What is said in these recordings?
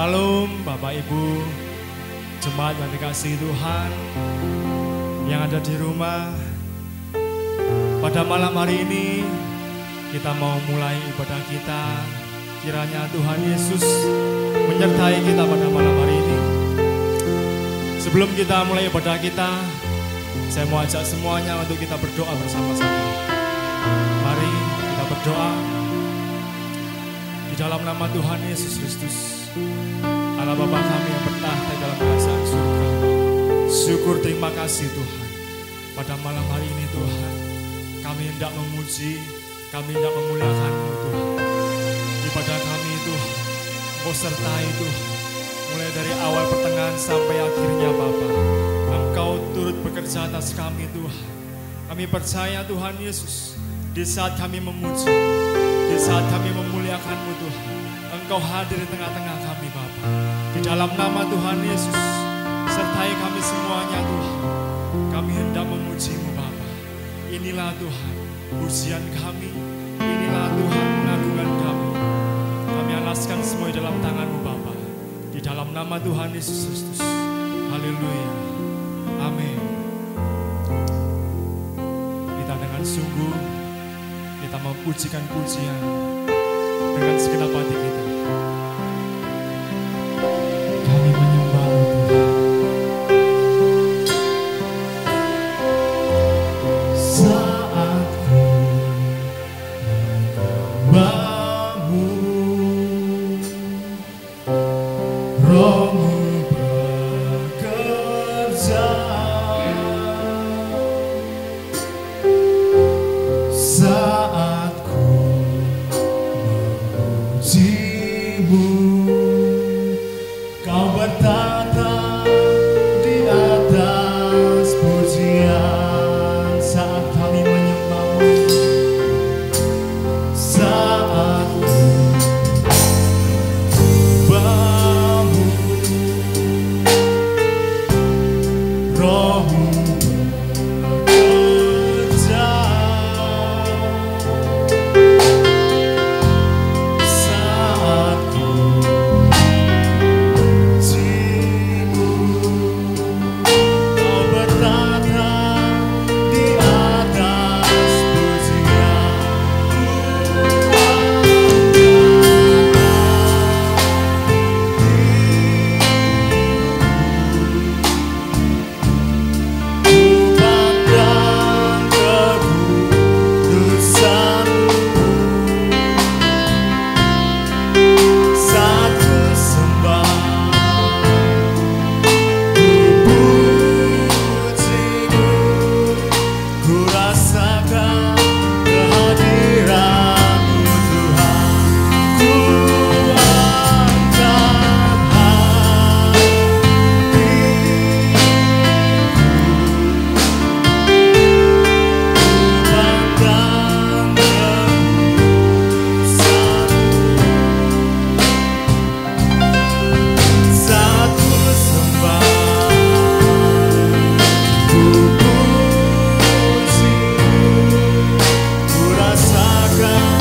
Shalom Bapak Ibu, jemaat yang dikasihi Tuhan, yang ada di rumah. Pada malam hari ini kita mau mulai ibadah kita. Kiranya Tuhan Yesus menyertai kita pada malam hari ini. Sebelum kita mulai ibadah kita, saya mau ajak semuanya untuk kita berdoa bersama-sama. Mari kita berdoa di dalam nama Tuhan Yesus Kristus, Allah Bapa kami yang bertahta dalam kerajaan surga. Syukur terima kasih Tuhan. Pada malam hari ini Tuhan, kami hendak memuji, kami hendak memuliakan-Mu Tuhan. Ibadah kami Tuhan, Engkau sertai Tuhan. Mulai dari awal pertengahan sampai akhirnya Bapa, Engkau turut bekerja atas kami Tuhan. Kami percaya Tuhan Yesus, di saat kami memuji, di saat kami memuliakan-Mu Tuhan, Engkau hadir di tengah-tengah kami Bapa. Di dalam nama Tuhan Yesus, sertai kami semuanya Tuhan. Kami hendak memuji-Mu Bapa. Inilah Tuhan pujian kami, inilah Tuhan pengagungan kami. Kami alaskan semua di dalam tangan-Mu Bapa. Di dalam nama Tuhan Yesus Kristus. Haleluya. Amin. Kita dengan sungguh, kita memujikan pujian dengan segenap hati kita. Kami menyembah-Mu Tuhan. Saat ku menyembah-Mu, Roh-Mu bekerja. Saat ku memuji-Mu, Kau bertata di atas pujian. Saat kami menyembah-Mu, saat ku menyembah-Mu, Roh-Mu bekerja. Saat ku memuji-Mu, Kau bertata di atas pujian. Pandang kekudusan-Mu, saat ku sembah, ku puji-Mu, ku rasakan kehadiran-Mu Tuhan. Ku angkat hatiku, pandang kekudusan-Mu, saat ku sembah, ku puji-Mu, ku rasakan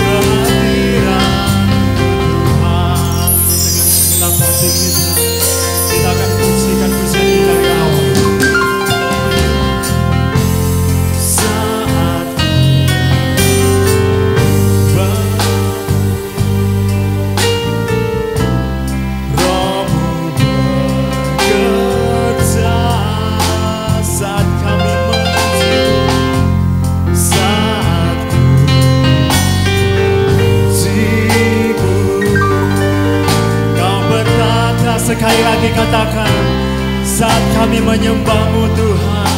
kehadiran-Mu Tuhan. Dengan segenap hati kita akan pujikan pujian kita dari awal. Saat ku Roh-Mu bekerja. Saat kami memuji-Mu, saat ku memuji-Mu, Kau bertata. Sekali lagi katakan, saat kami menyembah-Mu Tuhan.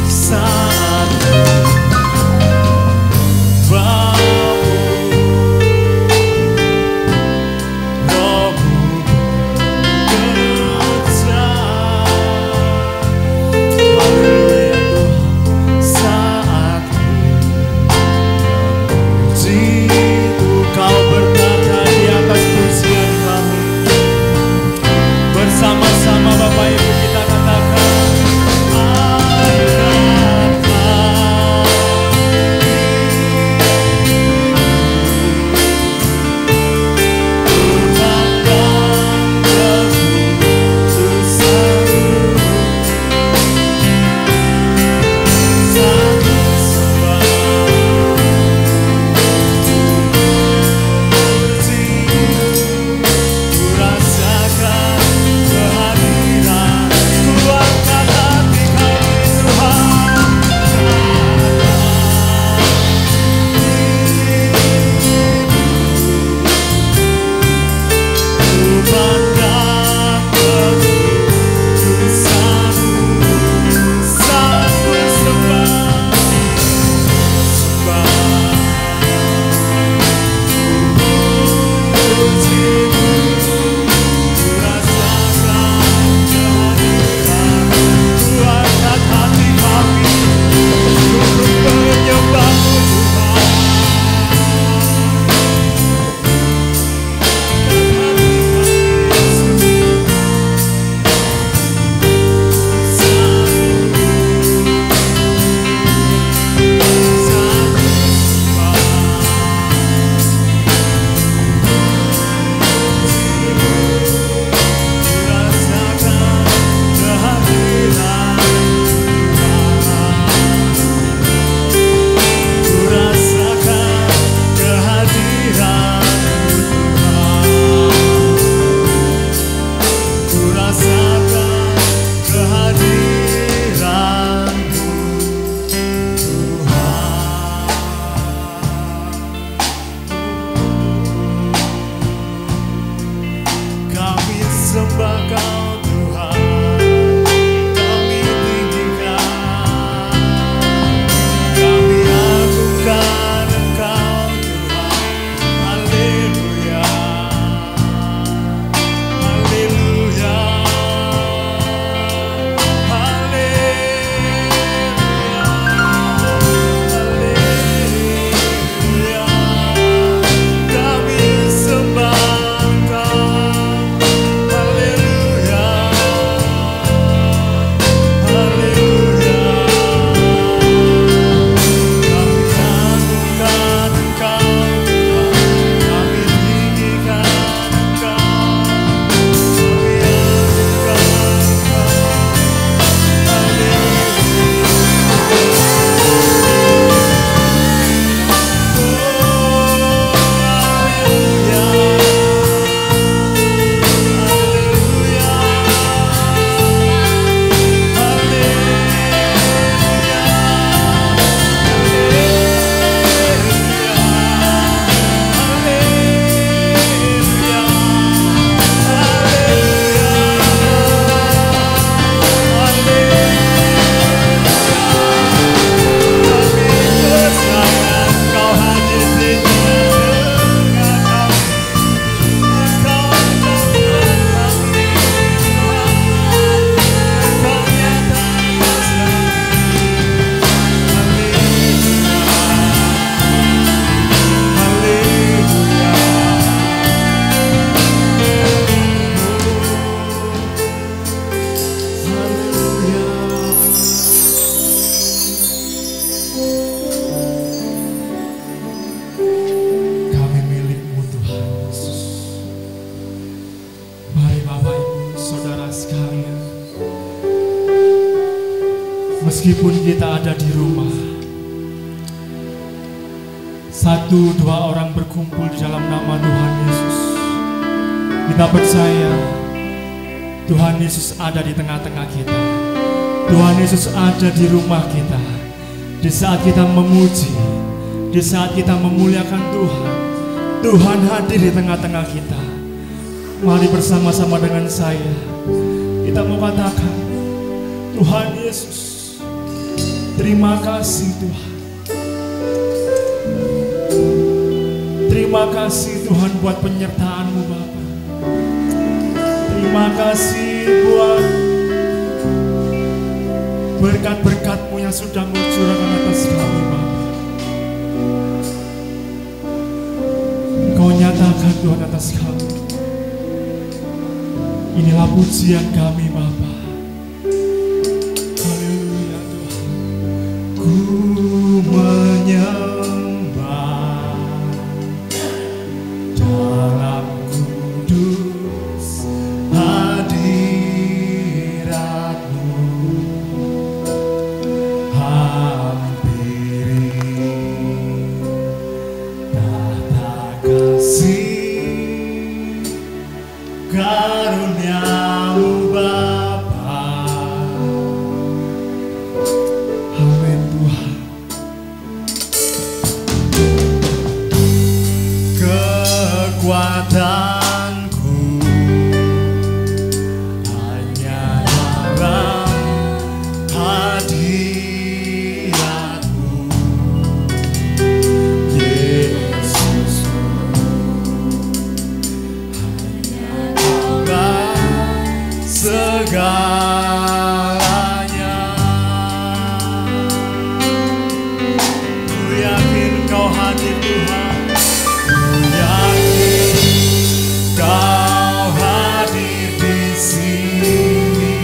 Saat ku menyembah-Mu, Roh-Mu bekerja. Haleluya Tuhan. Saat ku memuji-Mu, Kau bertata di atas pujian kami. Bersama-sama saudara sekalian, meskipun kita ada di rumah, satu dua orang berkumpul di dalam nama Tuhan Yesus, kita percaya Tuhan Yesus ada di tengah-tengah kita. Tuhan Yesus ada di rumah kita. Di saat kita memuji, di saat kita memuliakan Tuhan, Tuhan hadir di tengah-tengah kita. Mari bersama-sama dengan saya, kita mau katakan, Tuhan Yesus, terima kasih Tuhan. Terima kasih Tuhan buat penyertaan-Mu Bapa. Terima kasih buat berkat-berkat-Mu yang sudah mencurahkan atas kami Bapa. Engkau nyatakan Tuhan atas kami. Inilah pujian kami Bapa. Haleluya Tuhan. Ku menyembah dalam kudus hadirat-Mu, hampiri tahta kasih karunia-Mu Bapa. Amin Tuhan. Kekuatanku hanya dalam hadirat-Mu, Yesusku. Hanya Engkau segalanya. Ku yakin Kau hadir Tuhan. Kau hadir di sini,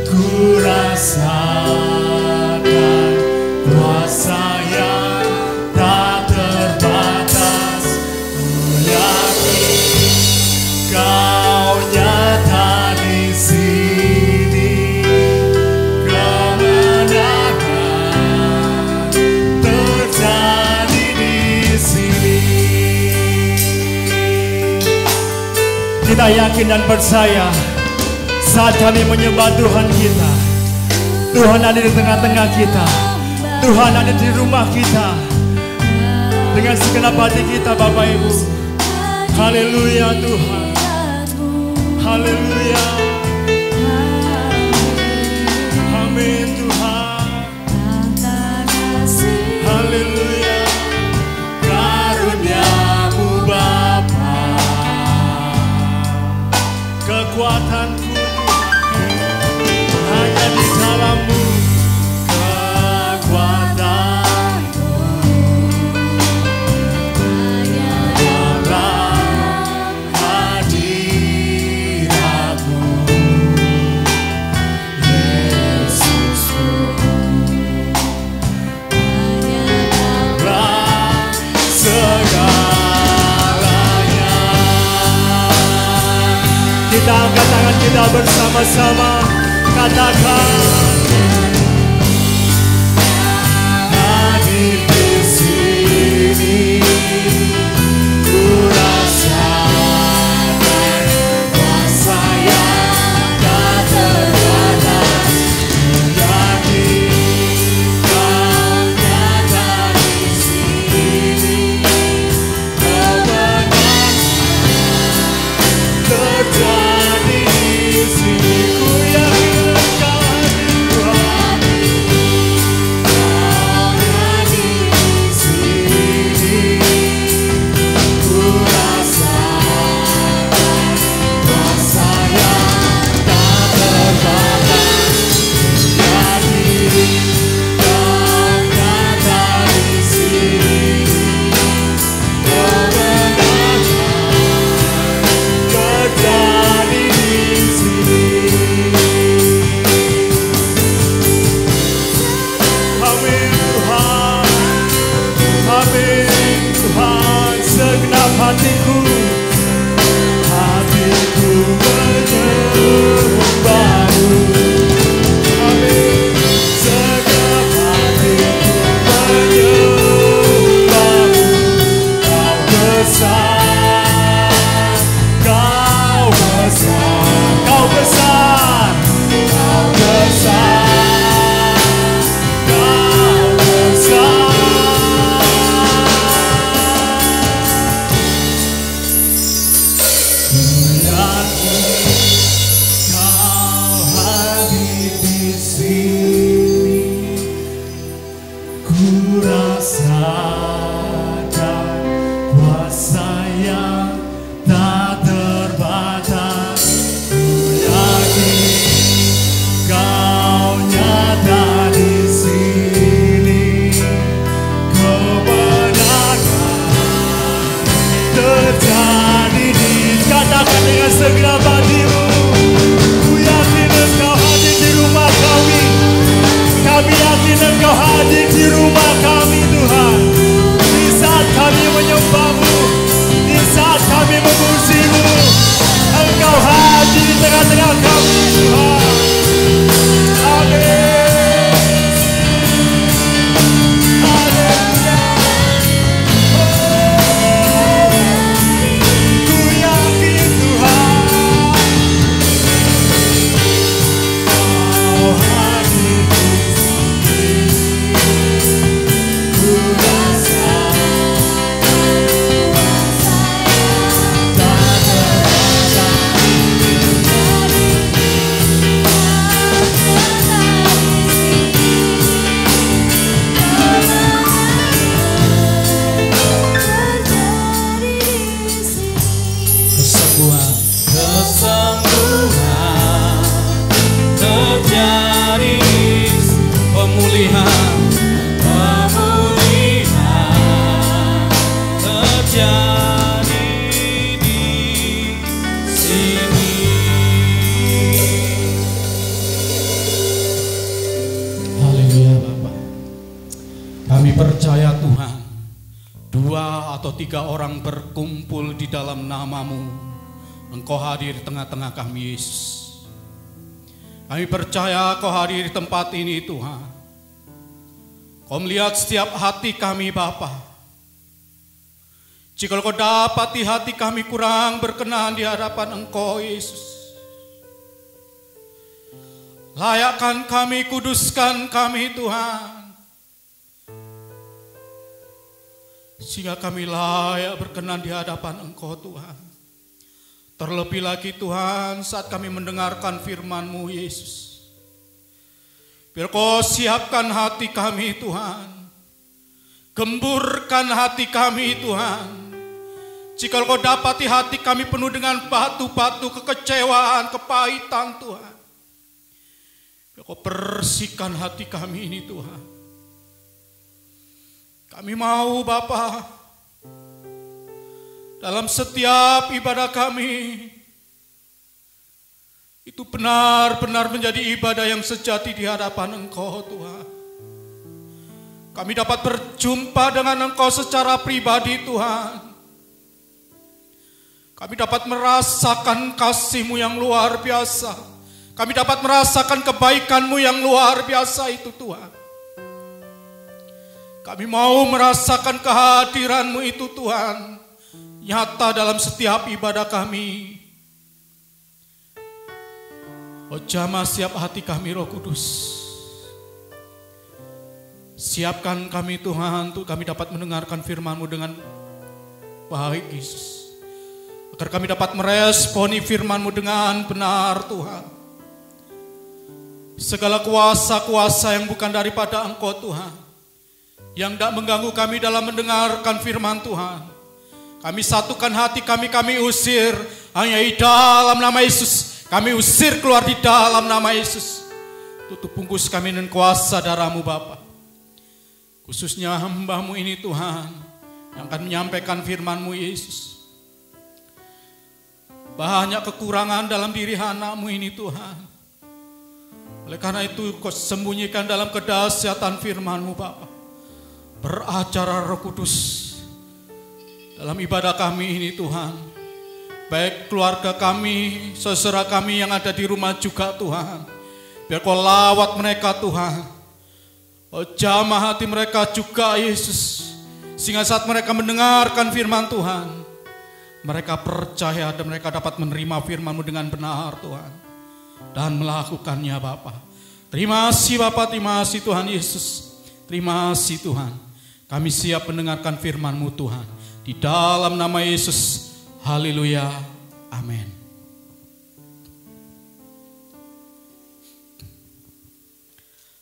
ku rasakan kuasa yang tak terbatas. Ku yakin Kau nyata di sini, kemenangan terjadi di sini. Kita yakin dan percaya saat kami menyembah Tuhan kita, Tuhan ada di tengah-tengah kita, Tuhan ada di rumah kita, dengan segenap hati kita Bapak Ibu. Haleluya Tuhan. Haleluya. Amin Tuhan. Haleluya. Karunia-Mu Bapa, kekuatanku hanya di dalam-Mu. Kekuatanku hanya dalam hadirat-Mu, Yesusku. Hanya dalam segalanya. Kita angkat tangan kita bersama-sama, katakan, hadir di sini, ku rasakan kuasa yang tak terbatas. Ku yakin Kau nyata di sini, kemenangan terjadi di sini. Ku yakin Kau hadir Tuhan. 3 orang berkumpul di dalam nama-Mu, Engkau hadir di tengah-tengah kami, Yesus. Kami percaya Kau hadir di tempat ini, Tuhan. Kau melihat setiap hati kami, Bapa. Jika Kau dapati hati kami kurang berkenan di hadapan Engkau, Yesus, layakkan kami, kuduskan kami, Tuhan, sehingga kami layak berkenan di hadapan Engkau, Tuhan. Terlebih lagi, Tuhan, saat kami mendengarkan firman-Mu, Yesus, biar Kau siapkan hati kami, Tuhan. Gemburkan hati kami, Tuhan. Jika Kau dapati hati kami penuh dengan batu-batu kekecewaan, kepahitan, Tuhan, biar Kau bersihkan hati kami ini, Tuhan. Kami mau, Bapa, dalam setiap ibadah kami itu benar-benar menjadi ibadah yang sejati di hadapan Engkau, Tuhan. Kami dapat berjumpa dengan Engkau secara pribadi, Tuhan. Kami dapat merasakan kasih-Mu yang luar biasa. Kami dapat merasakan kebaikan-Mu yang luar biasa itu, Tuhan. Kami mau merasakan kehadiran-Mu itu, Tuhan, nyata dalam setiap ibadah kami. Oh, jamah siap hati kami, Roh Kudus. Siapkan kami, Tuhan, untuk kami dapat mendengarkan firman-Mu dengan baik, Yesus. Agar kami dapat meresponi firman-Mu dengan benar, Tuhan. Segala kuasa-kuasa yang bukan daripada Engkau, Tuhan, yang tidak mengganggu kami dalam mendengarkan firman Tuhan, kami satukan hati kami, kami usir hanya di dalam nama Yesus. Kami usir keluar di dalam nama Yesus. Tutup bungkus kami dengan kuasa darah-Mu, Bapa. Khususnya hamba-Mu ini, Tuhan, yang akan menyampaikan firman-Mu, Yesus. Banyak kekurangan dalam diri anak-Mu ini, Tuhan. Oleh karena itu, Kau sembunyikan dalam kedahsyatan firman-Mu, Bapa. Beracara, Roh Kudus, dalam ibadah kami ini, Tuhan. Baik keluarga kami, saudara kami yang ada di rumah juga, Tuhan. Biar Kau lawat mereka, Tuhan. Oh, jamah hati mereka juga, Yesus. Sehingga saat mereka mendengarkan firman Tuhan, mereka percaya dan mereka dapat menerima firman-Mu dengan benar, Tuhan. Dan melakukannya, Bapa. Terima kasih, Bapa. Terima kasih, Tuhan Yesus. Terima kasih, Tuhan. Kami siap mendengarkan firman-Mu, Tuhan. Di dalam nama Yesus. Haleluya. Amin.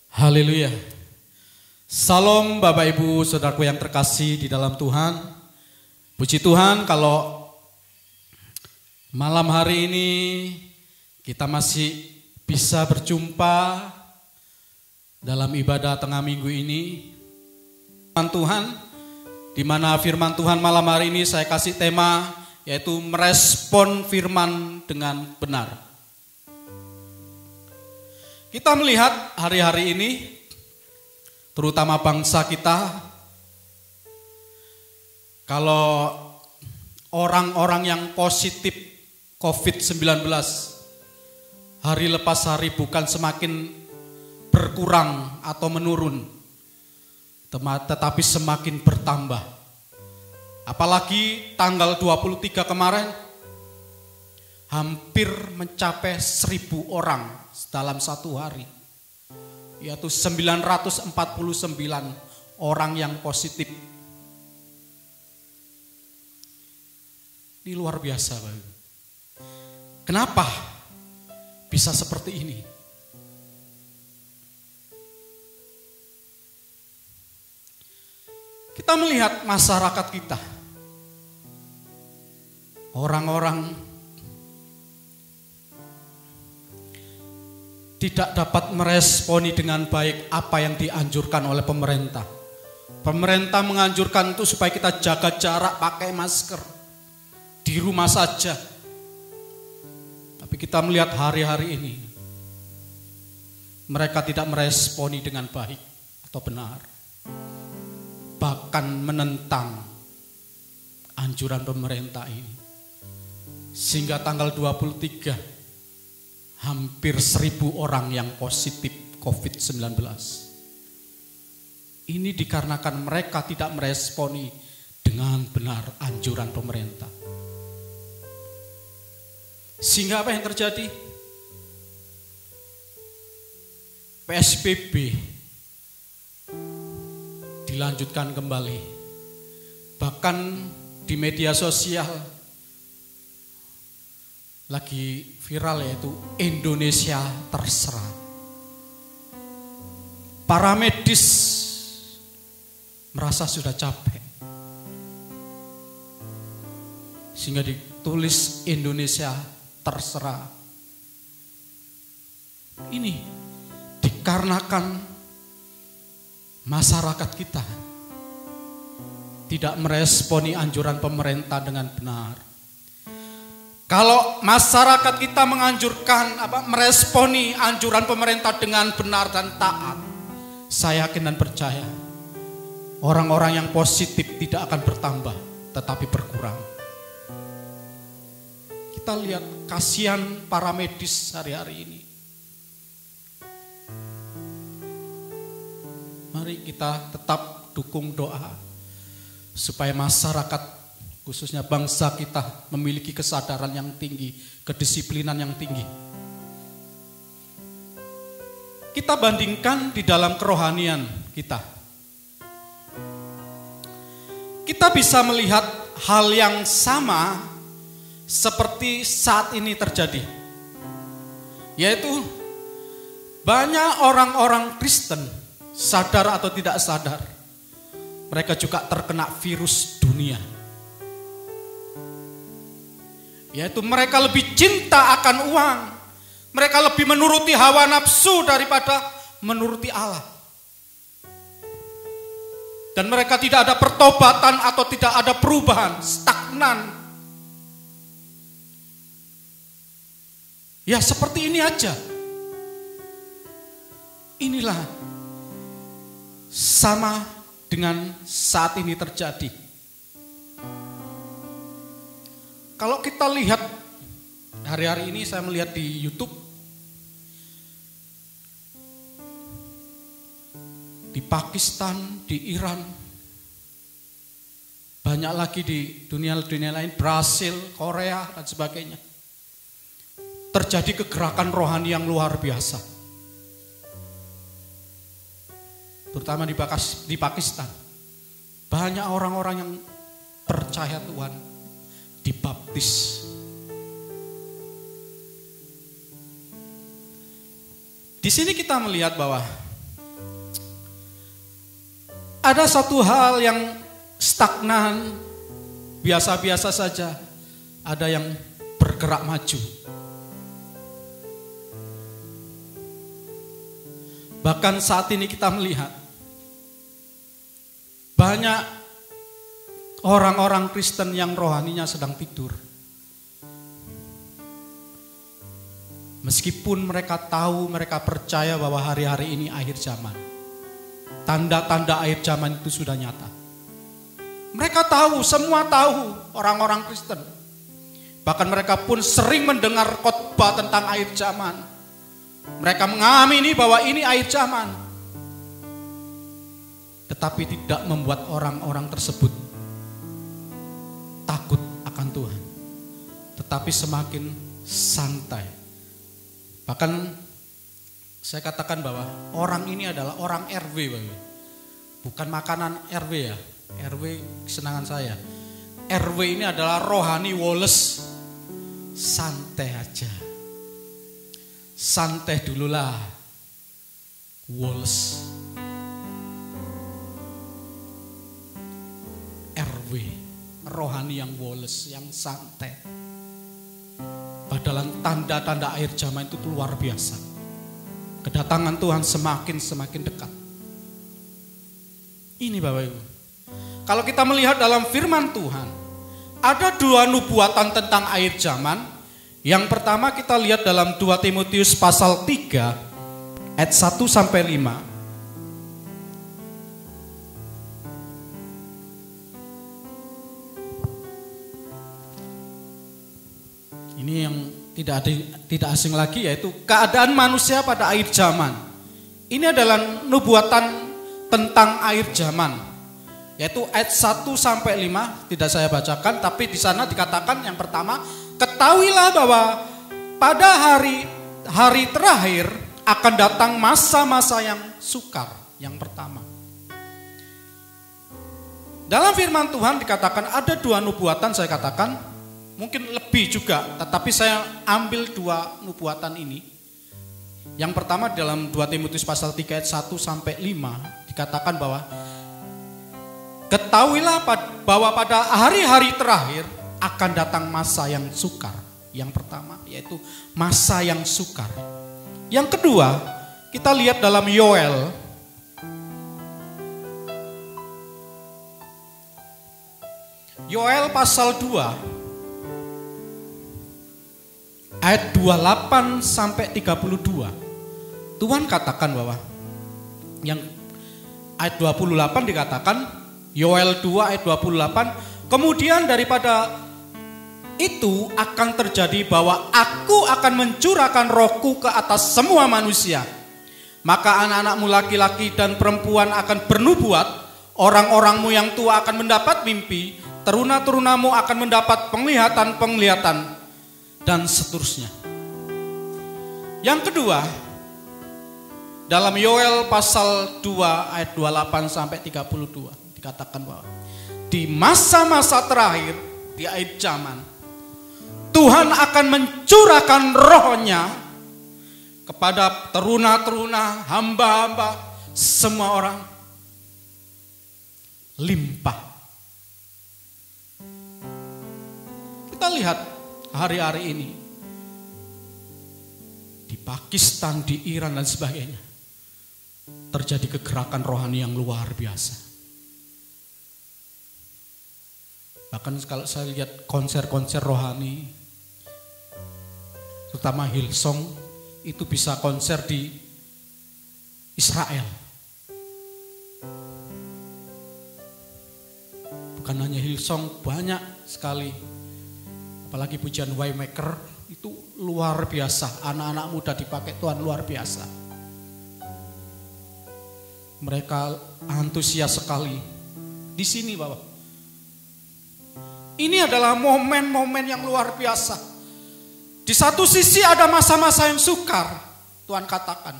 Haleluya. Salam Bapak Ibu Saudaraku yang terkasih di dalam Tuhan. Puji Tuhan kalau malam hari ini kita masih bisa berjumpa dalam ibadah tengah minggu ini. Tuhan, di mana firman Tuhan malam hari ini saya kasih tema yaitu merespon firman dengan benar. Kita melihat hari-hari ini, terutama bangsa kita, kalau orang-orang yang positif COVID-19 hari lepas hari bukan semakin berkurang atau menurun, tetapi semakin bertambah. Apalagi tanggal 23 kemarin hampir mencapai 1.000 orang dalam satu hari, yaitu 949 orang yang positif. Ini luar biasa, Bapak. Kenapa bisa seperti ini? Kita melihat masyarakat kita, orang-orang tidak dapat meresponi dengan baik apa yang dianjurkan oleh pemerintah. Pemerintah menganjurkan itu supaya kita jaga jarak, pakai masker, di rumah saja. Tapi kita melihat hari-hari ini, mereka tidak meresponi dengan baik atau benar. Bahkan menentang anjuran pemerintah ini. Sehingga tanggal 23 hampir 1.000 orang yang positif COVID-19. Ini dikarenakan mereka tidak meresponi dengan benar anjuran pemerintah. Sehingga apa yang terjadi? PSBB dilanjutkan kembali. Bahkan di media sosial lagi viral, yaitu Indonesia terserah. Para medis merasa sudah capek, sehingga ditulis Indonesia terserah. Ini dikarenakan masyarakat kita tidak meresponi anjuran pemerintah dengan benar. Kalau masyarakat kita meresponi anjuran pemerintah dengan benar dan taat, saya yakin dan percaya orang-orang yang positif tidak akan bertambah, tetapi berkurang. Kita lihat kasihan para medis hari-hari ini. Mari kita tetap dukung doa supaya masyarakat, khususnya bangsa kita, memiliki kesadaran yang tinggi, kedisiplinan yang tinggi. Kita bandingkan di dalam kerohanian kita. Kita bisa melihat hal yang sama seperti saat ini terjadi. Yaitu banyak orang-orang Kristen, sadar atau tidak sadar, mereka juga terkena virus dunia. Yaitu mereka lebih cinta akan uang. Mereka lebih menuruti hawa nafsu daripada menuruti Allah. Dan mereka tidak ada pertobatan atau tidak ada perubahan, stagnan. Ya seperti ini aja. Inilah sama dengan saat ini terjadi. Kalau kita lihat hari-hari ini, saya melihat di YouTube, di Pakistan, di Iran, banyak lagi di dunia lain, Brasil, Korea dan sebagainya, terjadi kegerakan rohani yang luar biasa. Terutama di Pakistan, banyak orang-orang yang percaya Tuhan dibaptis. Di sini kita melihat bahwa ada satu hal yang stagnan, biasa-biasa saja, ada yang bergerak maju. Bahkan saat ini kita melihat banyak orang-orang Kristen yang rohaninya sedang tidur. Meskipun mereka tahu, mereka percaya bahwa hari-hari ini akhir zaman. Tanda-tanda akhir zaman itu sudah nyata. Mereka tahu, semua tahu, orang-orang Kristen. Bahkan mereka pun sering mendengar khotbah tentang akhir zaman. Mereka mengamini bahwa ini akhir zaman. Tetapi tidak membuat orang-orang tersebut takut akan Tuhan, tetapi semakin santai. Bahkan saya katakan bahwa orang ini adalah orang RW, bukan makanan RW ya. RW kesenangan saya. RW ini adalah rohani Wallace. Santai aja, santai dululah Wallace. RW rohani yang Wallace, yang santai. Padahal tanda-tanda akhir zaman itu luar biasa. Kedatangan Tuhan semakin dekat. Ini Bapak Ibu, kalau kita melihat dalam firman Tuhan, ada dua nubuatan tentang akhir zaman. Yang pertama kita lihat dalam 2 Timotius pasal 3 ayat 1 sampai 5. tidak asing lagi, yaitu keadaan manusia pada akhir zaman. Ini adalah nubuatan tentang akhir zaman, yaitu ayat 1 sampai 5 tidak saya bacakan, tapi di sana dikatakan yang pertama, ketahuilah bahwa pada hari terakhir akan datang masa-masa yang sukar. Yang pertama, dalam firman Tuhan dikatakan ada 2 nubuatan, saya katakan mungkin lebih juga, tetapi saya ambil 2 nubuatan ini. Yang pertama dalam 2 Timotius pasal 3 ayat 1 sampai 5 dikatakan bahwa ketahuilah bahwa pada hari-hari terakhir akan datang masa yang sukar. Yang pertama yaitu masa yang sukar. Yang kedua, kita lihat dalam Yoel pasal 2 ayat 28 sampai 32. Tuhan katakan bahwa yang ayat 28 dikatakan, Yoel 2 ayat 28, kemudian daripada itu akan terjadi bahwa aku akan mencurahkan rohku ke atas semua manusia. Maka anak-anakmu laki-laki dan perempuan akan bernubuat, orang-orangmu yang tua akan mendapat mimpi, teruna-terunamu akan mendapat penglihatan-penglihatan, dan seterusnya. Yang kedua, dalam Yoel pasal 2 ayat 28 sampai 32 dikatakan bahwa di masa-masa terakhir, di akhir zaman, Tuhan akan mencurahkan rohnya kepada teruna-teruna, hamba-hamba, semua orang, limpah. Kita lihat hari-hari ini di Pakistan, di Iran dan sebagainya, terjadi kegerakan rohani yang luar biasa. Bahkan kalau saya lihat konser-konser rohani, terutama Hillsong, itu bisa konser di Israel. Bukan hanya Hillsong, banyak sekali. Apalagi pujian Waymaker, itu luar biasa. Anak-anak muda dipakai Tuhan luar biasa. Mereka antusias sekali. Di sini Bapak. Ini adalah momen-momen yang luar biasa. Di satu sisi ada masa-masa yang sukar, Tuhan katakan,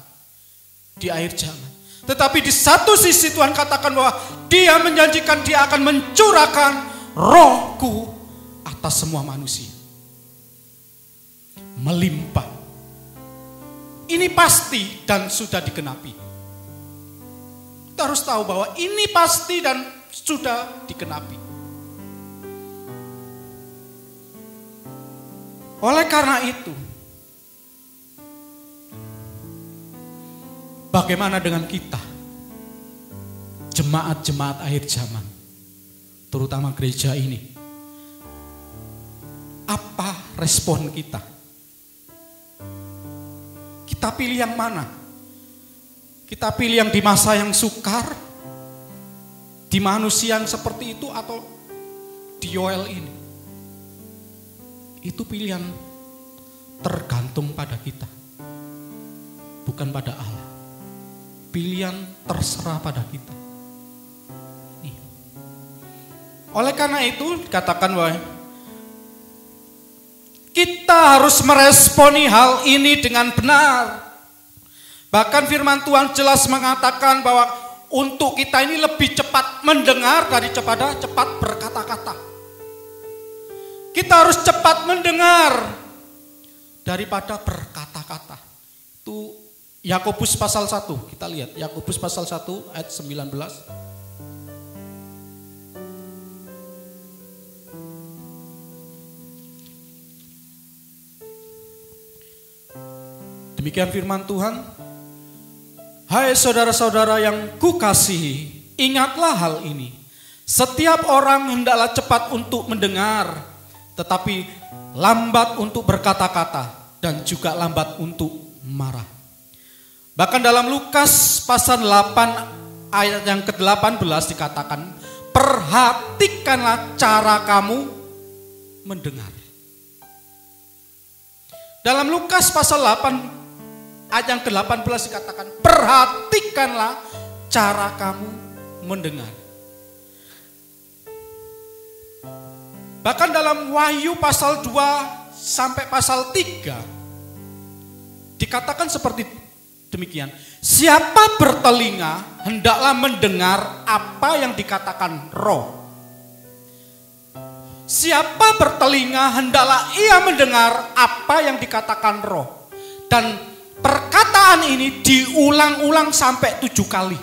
di akhir zaman. Tetapi di satu sisi Tuhan katakan bahwa Dia menjanjikan Dia akan mencurahkan rohku atas semua manusia. Melimpah. Ini pasti dan sudah digenapi. Kita harus tahu bahwa ini pasti dan sudah digenapi. Oleh karena itu, bagaimana dengan kita, jemaat-jemaat akhir zaman, terutama gereja ini? Apa respon kita? Kita pilih yang mana? Kita pilih yang di masa yang sukar, di manusia yang seperti itu, atau di Yoel ini? Itu pilihan tergantung pada kita, bukan pada Allah. Pilihan terserah pada kita. Nih. Oleh karena itu dikatakan bahwa kita harus meresponi hal ini dengan benar. Bahkan firman Tuhan jelas mengatakan bahwa untuk kita ini lebih cepat mendengar daripada cepat berkata-kata. Kita harus cepat mendengar daripada berkata-kata. Itu Yakobus pasal 1. Kita lihat Yakobus pasal 1 ayat 19. Demikian firman Tuhan. Hai saudara-saudara yang kukasihi, ingatlah hal ini. Setiap orang hendaklah cepat untuk mendengar, tetapi lambat untuk berkata-kata dan juga lambat untuk marah. Bahkan dalam Lukas pasal 8 ayat yang ke-18 dikatakan, perhatikanlah cara kamu mendengar. Dalam Lukas pasal 8 ayat yang ke-18 dikatakan, perhatikanlah cara kamu mendengar. Bahkan dalam Wahyu pasal 2 sampai pasal 3 dikatakan seperti demikian. Siapa bertelinga hendaklah mendengar apa yang dikatakan Roh. Siapa bertelinga hendaklah ia mendengar apa yang dikatakan Roh. Dan perkataan ini diulang-ulang sampai 7 kali.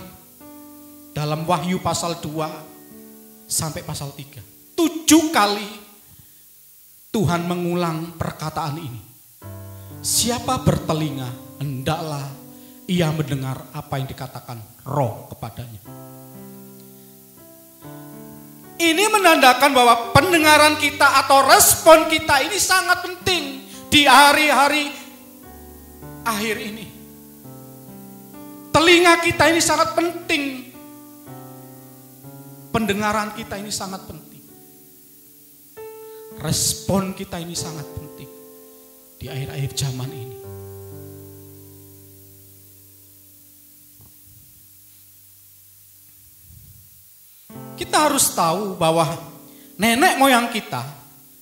Dalam Wahyu pasal 2 sampai pasal 3. 7 kali Tuhan mengulang perkataan ini. Siapa bertelinga hendaklah ia mendengar apa yang dikatakan Roh kepadanya. Ini menandakan bahwa pendengaran kita atau respon kita ini sangat penting di hari-hari akhir ini. Telinga kita ini sangat penting. Pendengaran kita ini sangat penting. Respon kita ini sangat penting di akhir-akhir zaman ini. Kita harus tahu bahwa nenek moyang kita,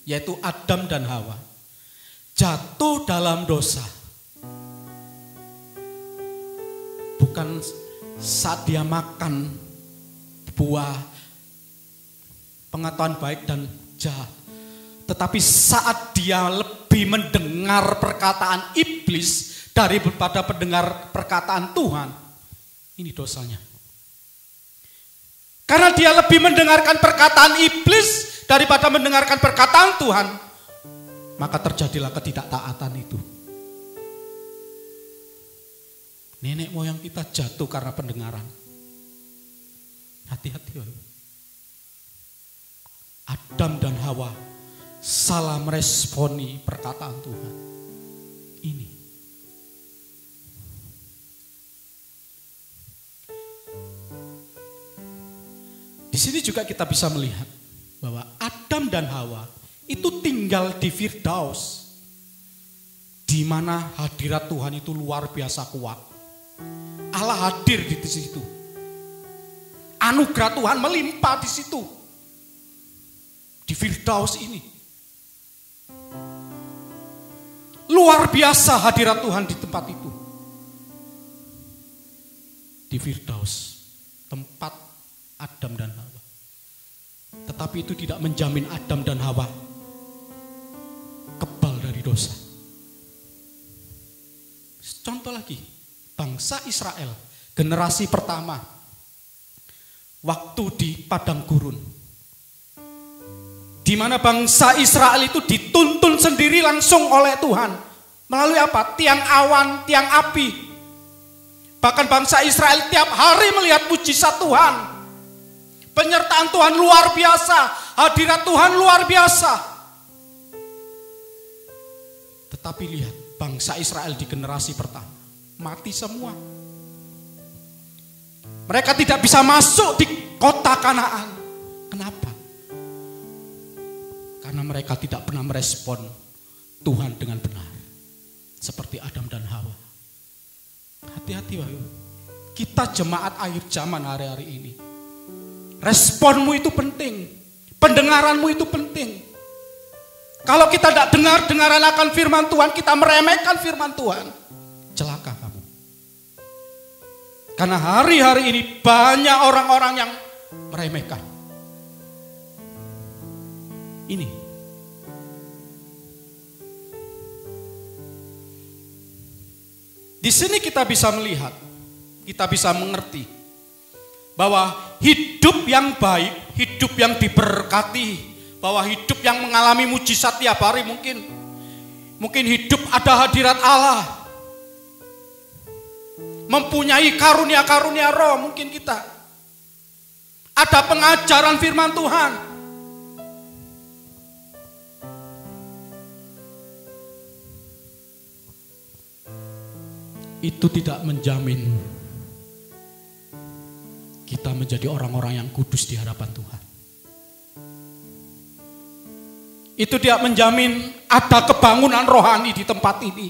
yaitu Adam dan Hawa, jatuh dalam dosa. Bukan saat dia makan buah pengetahuan baik dan jahat, tetapi saat dia lebih mendengar perkataan iblis daripada mendengar perkataan Tuhan. Ini dosanya. Karena dia lebih mendengarkan perkataan iblis daripada mendengarkan perkataan Tuhan, maka terjadilah ketidaktaatan itu. Nenek moyang kita jatuh karena pendengaran. Hati-hati. Adam dan Hawa salah meresponi perkataan Tuhan. Ini. Di sini juga kita bisa melihat bahwa Adam dan Hawa itu tinggal di Firdaus, di mana hadirat Tuhan itu luar biasa kuat. Allah hadir di situ. Anugerah Tuhan melimpah di situ. Di Firdaus ini. Luar biasa hadirat Tuhan di tempat itu. Di Firdaus, tempat Adam dan Hawa. Tetapi itu tidak menjamin Adam dan Hawa kebal dari dosa. Contoh lagi, bangsa Israel, generasi pertama, waktu di padang gurun, di mana bangsa Israel itu dituntun sendiri langsung oleh Tuhan. Melalui apa? Tiang awan, tiang api. Bahkan bangsa Israel tiap hari melihat mujizat Tuhan. Penyertaan Tuhan luar biasa, hadirat Tuhan luar biasa. Tetapi lihat, bangsa Israel di generasi pertama mati semua. Mereka tidak bisa masuk di kota Kanaan. Kenapa? Karena mereka tidak pernah merespon Tuhan dengan benar. Seperti Adam dan Hawa. Hati-hati wahyu. Kita jemaat akhir zaman hari-hari ini. Responmu itu penting. Pendengaranmu itu penting. Kalau kita tidak dengaran akan firman Tuhan, kita meremehkan firman Tuhan, celaka kamu. Karena hari-hari ini banyak orang-orang yang meremehkan. Ini. Di sini kita bisa melihat, kita bisa mengerti bahwa hidup yang baik, hidup yang diberkati, bahwa hidup yang mengalami mujizat tiap hari mungkin hidup ada hadirat Allah, mempunyai karunia-karunia roh, mungkin kita ada pengajaran firman Tuhan. Itu tidak menjamin kita menjadi orang-orang yang kudus di hadapan Tuhan. Itu tidak menjamin ada kebangunan rohani di tempat ini.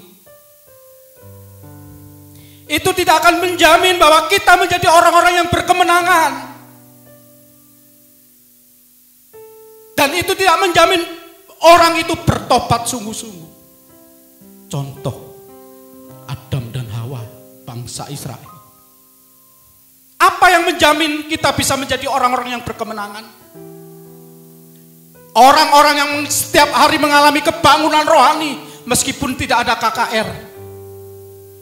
Itu tidak akan menjamin bahwa kita menjadi orang-orang yang berkemenangan. Dan itu tidak menjamin orang itu bertobat sungguh-sungguh. Contoh Adam dan Hawa, bangsa Israel. Apa yang menjamin kita bisa menjadi orang-orang yang berkemenangan? Orang-orang yang setiap hari mengalami kebangunan rohani meskipun tidak ada KKR.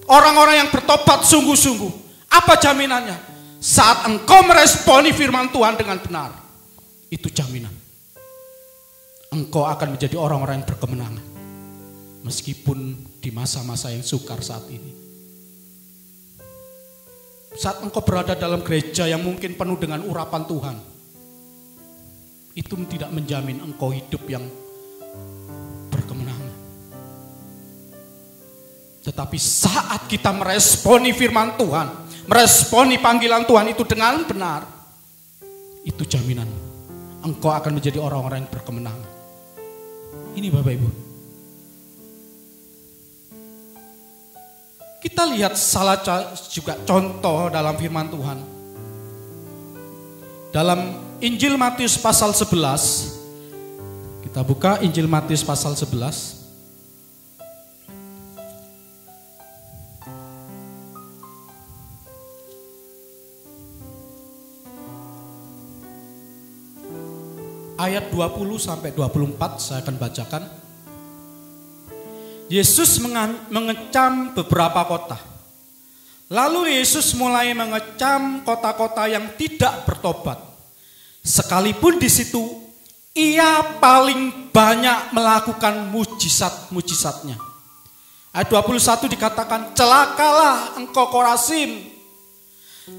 Orang-orang yang bertobat sungguh-sungguh. Apa jaminannya? Saat engkau meresponi firman Tuhan dengan benar, itu jaminan. Engkau akan menjadi orang-orang yang berkemenangan. Meskipun di masa-masa yang sukar saat ini. Saat engkau berada dalam gereja yang mungkin penuh dengan urapan Tuhan, itu tidak menjamin engkau hidup yang berkemenangan. Tetapi saat kita meresponi firman Tuhan, meresponi panggilan Tuhan itu dengan benar, itu jaminan engkau akan menjadi orang-orang yang berkemenangan. Ini Bapak Ibu. Kita lihat salah juga contoh dalam firman Tuhan. Dalam Injil Matius pasal 11. Kita buka Injil Matius pasal 11. Ayat 20 sampai 24 saya akan bacakan. Yesus mengecam beberapa kota. Lalu Yesus mulai mengecam kota-kota yang tidak bertobat. Sekalipun di situ ia paling banyak melakukan mujizat-mujizatnya. Ayat 21 dikatakan, celakalah engkau Korazim,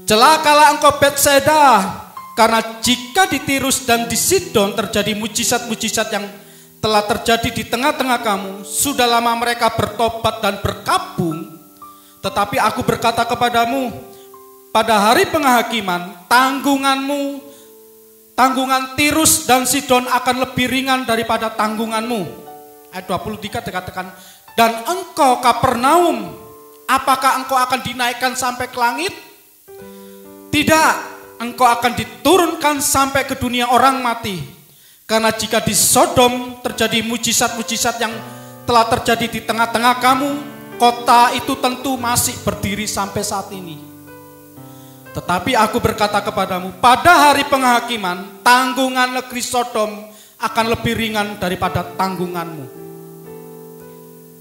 celakalah engkau Betsaida, karena jika di Tirus dan di Sidon terjadi mujizat-mujizat yang telah terjadi di tengah-tengah kamu, sudah lama mereka bertobat dan berkabung. Tetapi aku berkata kepadamu, pada hari penghakiman, tanggungan Tirus dan Sidon akan lebih ringan daripada tanggunganmu. Ayat 23 dikatakan, dan engkau Kapernaum, apakah engkau akan dinaikkan sampai ke langit? Tidak, engkau akan diturunkan sampai ke dunia orang mati. Karena jika di Sodom terjadi mujizat-mujizat yang telah terjadi di tengah-tengah kamu, kota itu tentu masih berdiri sampai saat ini. Tetapi aku berkata kepadamu, pada hari penghakiman, tanggungan negeri Sodom akan lebih ringan daripada tanggunganmu.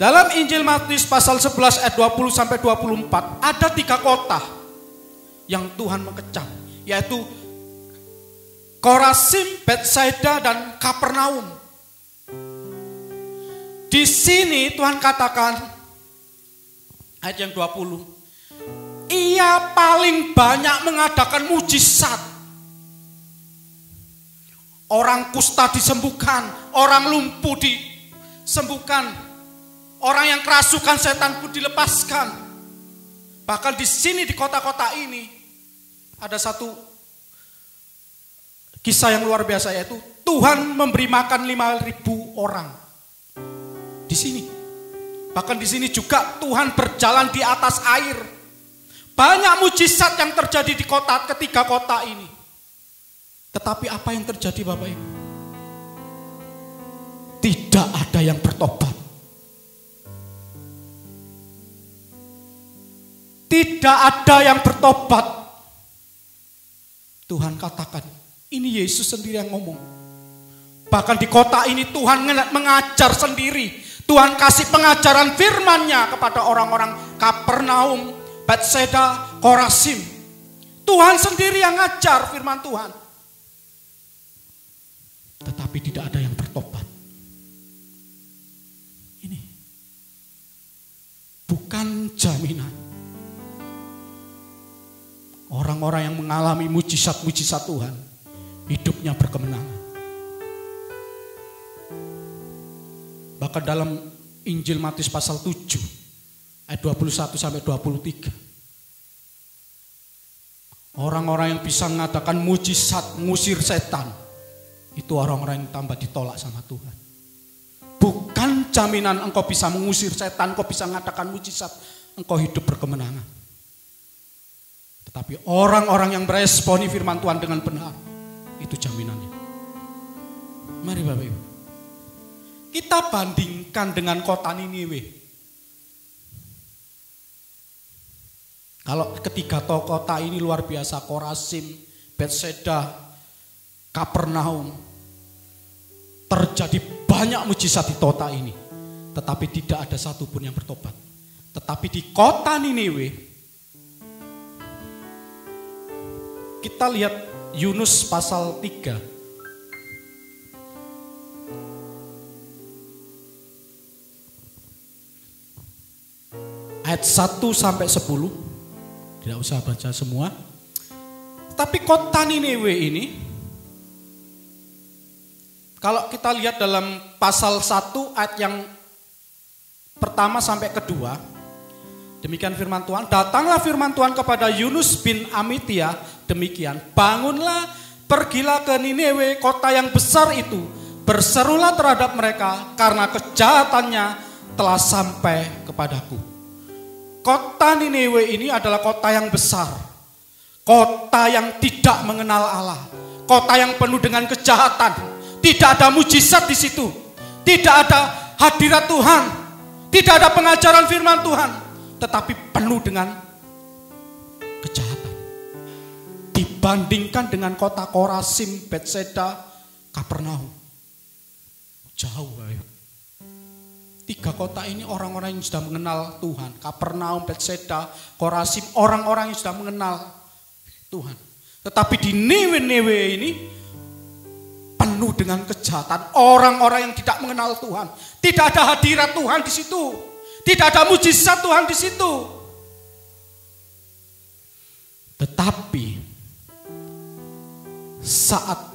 Dalam Injil Matius pasal 11 ayat 20 sampai 24, ada 3 kota yang Tuhan mengecam, yaitu Korazim, Betsaida, dan Kapernaum. Di sini Tuhan katakan, ayat yang 20, ia paling banyak mengadakan mujizat. Orang kusta disembuhkan, orang lumpuh disembuhkan, orang yang kerasukan setan pun dilepaskan. Bahkan di sini di kota-kota ini ada satu kisah yang luar biasa, yaitu Tuhan memberi makan 5.000 orang. Di sini. Bahkan di sini juga Tuhan berjalan di atas air. Banyak mujizat yang terjadi di ketiga kota ini. Tetapi apa yang terjadi Bapak Ibu? Tidak ada yang bertobat. Tidak ada yang bertobat. Tuhan katakan, ini Yesus sendiri yang ngomong. Bahkan di kota ini Tuhan mengajar sendiri. Tuhan kasih pengajaran firman-Nya kepada orang-orang Kapernaum, Betsaida, Korazim. Tuhan sendiri yang ngajar firman Tuhan. Tetapi tidak ada yang bertobat. Ini bukan jaminan. Orang-orang yang mengalami mujizat-mujizat Tuhan, hidupnya berkemenangan. Bahkan dalam Injil Matius pasal 7 ayat 21 sampai 23. Orang-orang yang bisa mengadakan mujizat, mengusir setan, itu orang-orang yang tambah ditolak sama Tuhan. jaminan engkau bisa mengusir setan, engkau bisa mengadakan mujizat, engkau hidup berkemenangan. Tetapi orang-orang yang meresponi firman Tuhan dengan benar, itu jaminannya. Mari Bapak Ibu, kita bandingkan dengan kota Niniwe. Kalau ketiga kota ini luar biasa, Korazim, Betseda, Kapernaum, terjadi banyak mujizat di kota ini, tetapi tidak ada satupun yang bertobat. Tetapi di kota Niniwe, kita lihat Yunus pasal 3. Ayat 1 sampai 10. Tidak usah baca semua. Tapi kota Niniwe ini, kalau kita lihat dalam pasal 1 ayat yang pertama sampai kedua, demikian firman Tuhan, datanglah firman Tuhan kepada Yunus bin Amitya, demikian, bangunlah, pergilah ke Niniwe, kota yang besar itu, berserulah terhadap mereka, karena kejahatannya telah sampai kepadaku. Kota Niniwe ini adalah kota yang besar, kota yang tidak mengenal Allah, kota yang penuh dengan kejahatan. Tidak ada mujizat di situ, tidak ada hadirat Tuhan, tidak ada pengajaran firman Tuhan, tetapi penuh dengan kejahatan. Dibandingkan dengan kota Korazim, Betseda, Kapernaum, jauh ayo. Tiga kota ini orang-orang yang sudah mengenal Tuhan. Kapernaum, Betseda, Korazim, orang-orang yang sudah mengenal Tuhan. Tetapi di Niniwe ini penuh dengan kejahatan. Orang-orang yang tidak mengenal Tuhan. Tidak ada hadirat Tuhan di situ. Tidak ada mujizat Tuhan di situ. Tetapi saat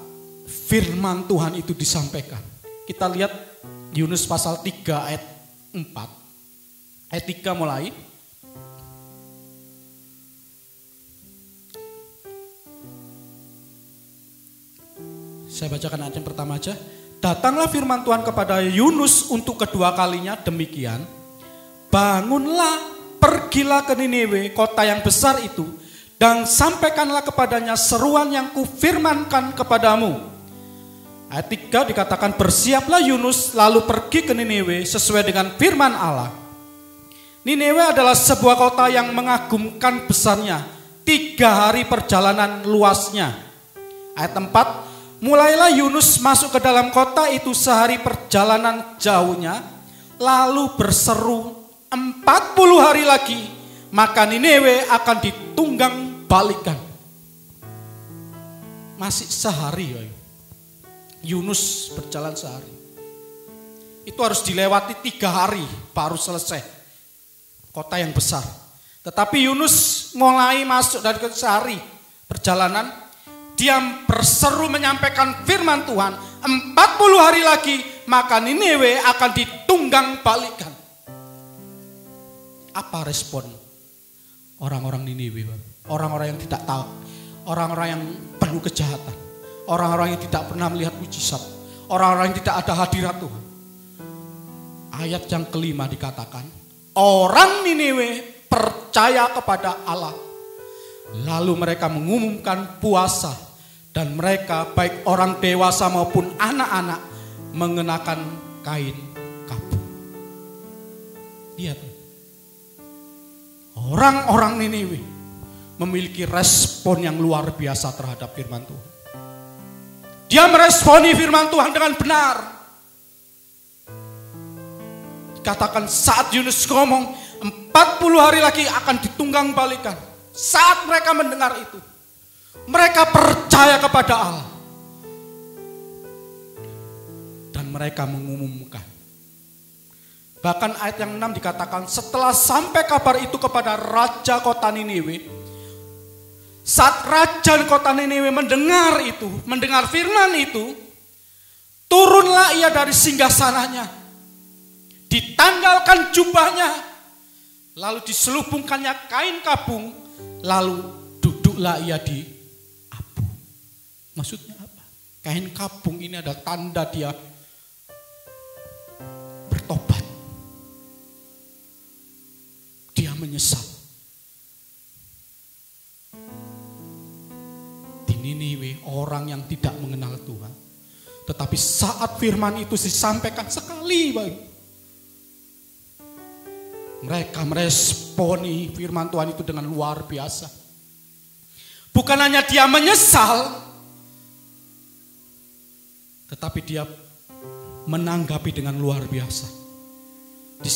firman Tuhan itu disampaikan, kita lihat Yunus pasal 3 ayat 4. Ayat 3 mulai. Saya bacakan ayat yang pertama aja. Datanglah firman Tuhan kepada Yunus untuk kedua kalinya, demikian. Bangunlah, pergilah ke Niniwe, kota yang besar itu, dan sampaikanlah kepadanya seruan yang kufirmankan kepadamu. Ayat 3 dikatakan, bersiaplah Yunus lalu pergi ke Niniwe sesuai dengan firman Allah. Niniwe adalah sebuah kota yang mengagumkan besarnya, 3 hari perjalanan luasnya. Ayat 4, mulailah Yunus masuk ke dalam kota itu sehari perjalanan jauhnya, lalu berseru 40 hari lagi, maka Niniwe akan ditunggang balikan. Masih sehari ya. Yunus berjalan sehari. Itu harus dilewati 3 hari baru selesai. Kota yang besar. Tetapi Yunus mulai masuk dari sehari perjalanan. Dia berseru menyampaikan firman Tuhan. 40 hari lagi maka Niniwe akan ditunggang balikan. Apa respon orang-orang Niniwe? Orang-orang yang tidak tahu. Orang-orang yang penuh kejahatan. Orang-orang yang tidak pernah melihat mujizat. Orang-orang yang tidak ada hadirat Tuhan. Ayat yang kelima dikatakan, orang Niniwe percaya kepada Allah. Lalu mereka mengumumkan puasa. Dan mereka baik orang dewasa maupun anak-anak mengenakan kain kabung. Lihat. Orang-orang Niniwe memiliki respon yang luar biasa terhadap firman Tuhan. Dia meresponi firman Tuhan dengan benar. Katakan saat Yunus ngomong 40 hari lagi akan ditunggang balikan. Saat mereka mendengar itu, mereka percaya kepada Allah. Dan mereka mengumumkan. Bahkan ayat yang 6 dikatakan setelah sampai kabar itu kepada raja kota Niniwe. Saat raja kota Niniwe mendengar itu, mendengar firman itu, turunlah ia dari singgasananya, ditanggalkan jubahnya, lalu diselubungkannya kain kabung, lalu duduklah ia di abu. Maksudnya apa? Kain kabung ini adalah tanda dia bertobat. menyesal. Di Niniwe orang yang tidak mengenal Tuhan. Tetapi saat firman itu disampaikan sekali, mereka meresponi firman Tuhan itu dengan luar biasa. Bukan hanya dia menyesal, tetapi dia menanggapi dengan luar biasa. Di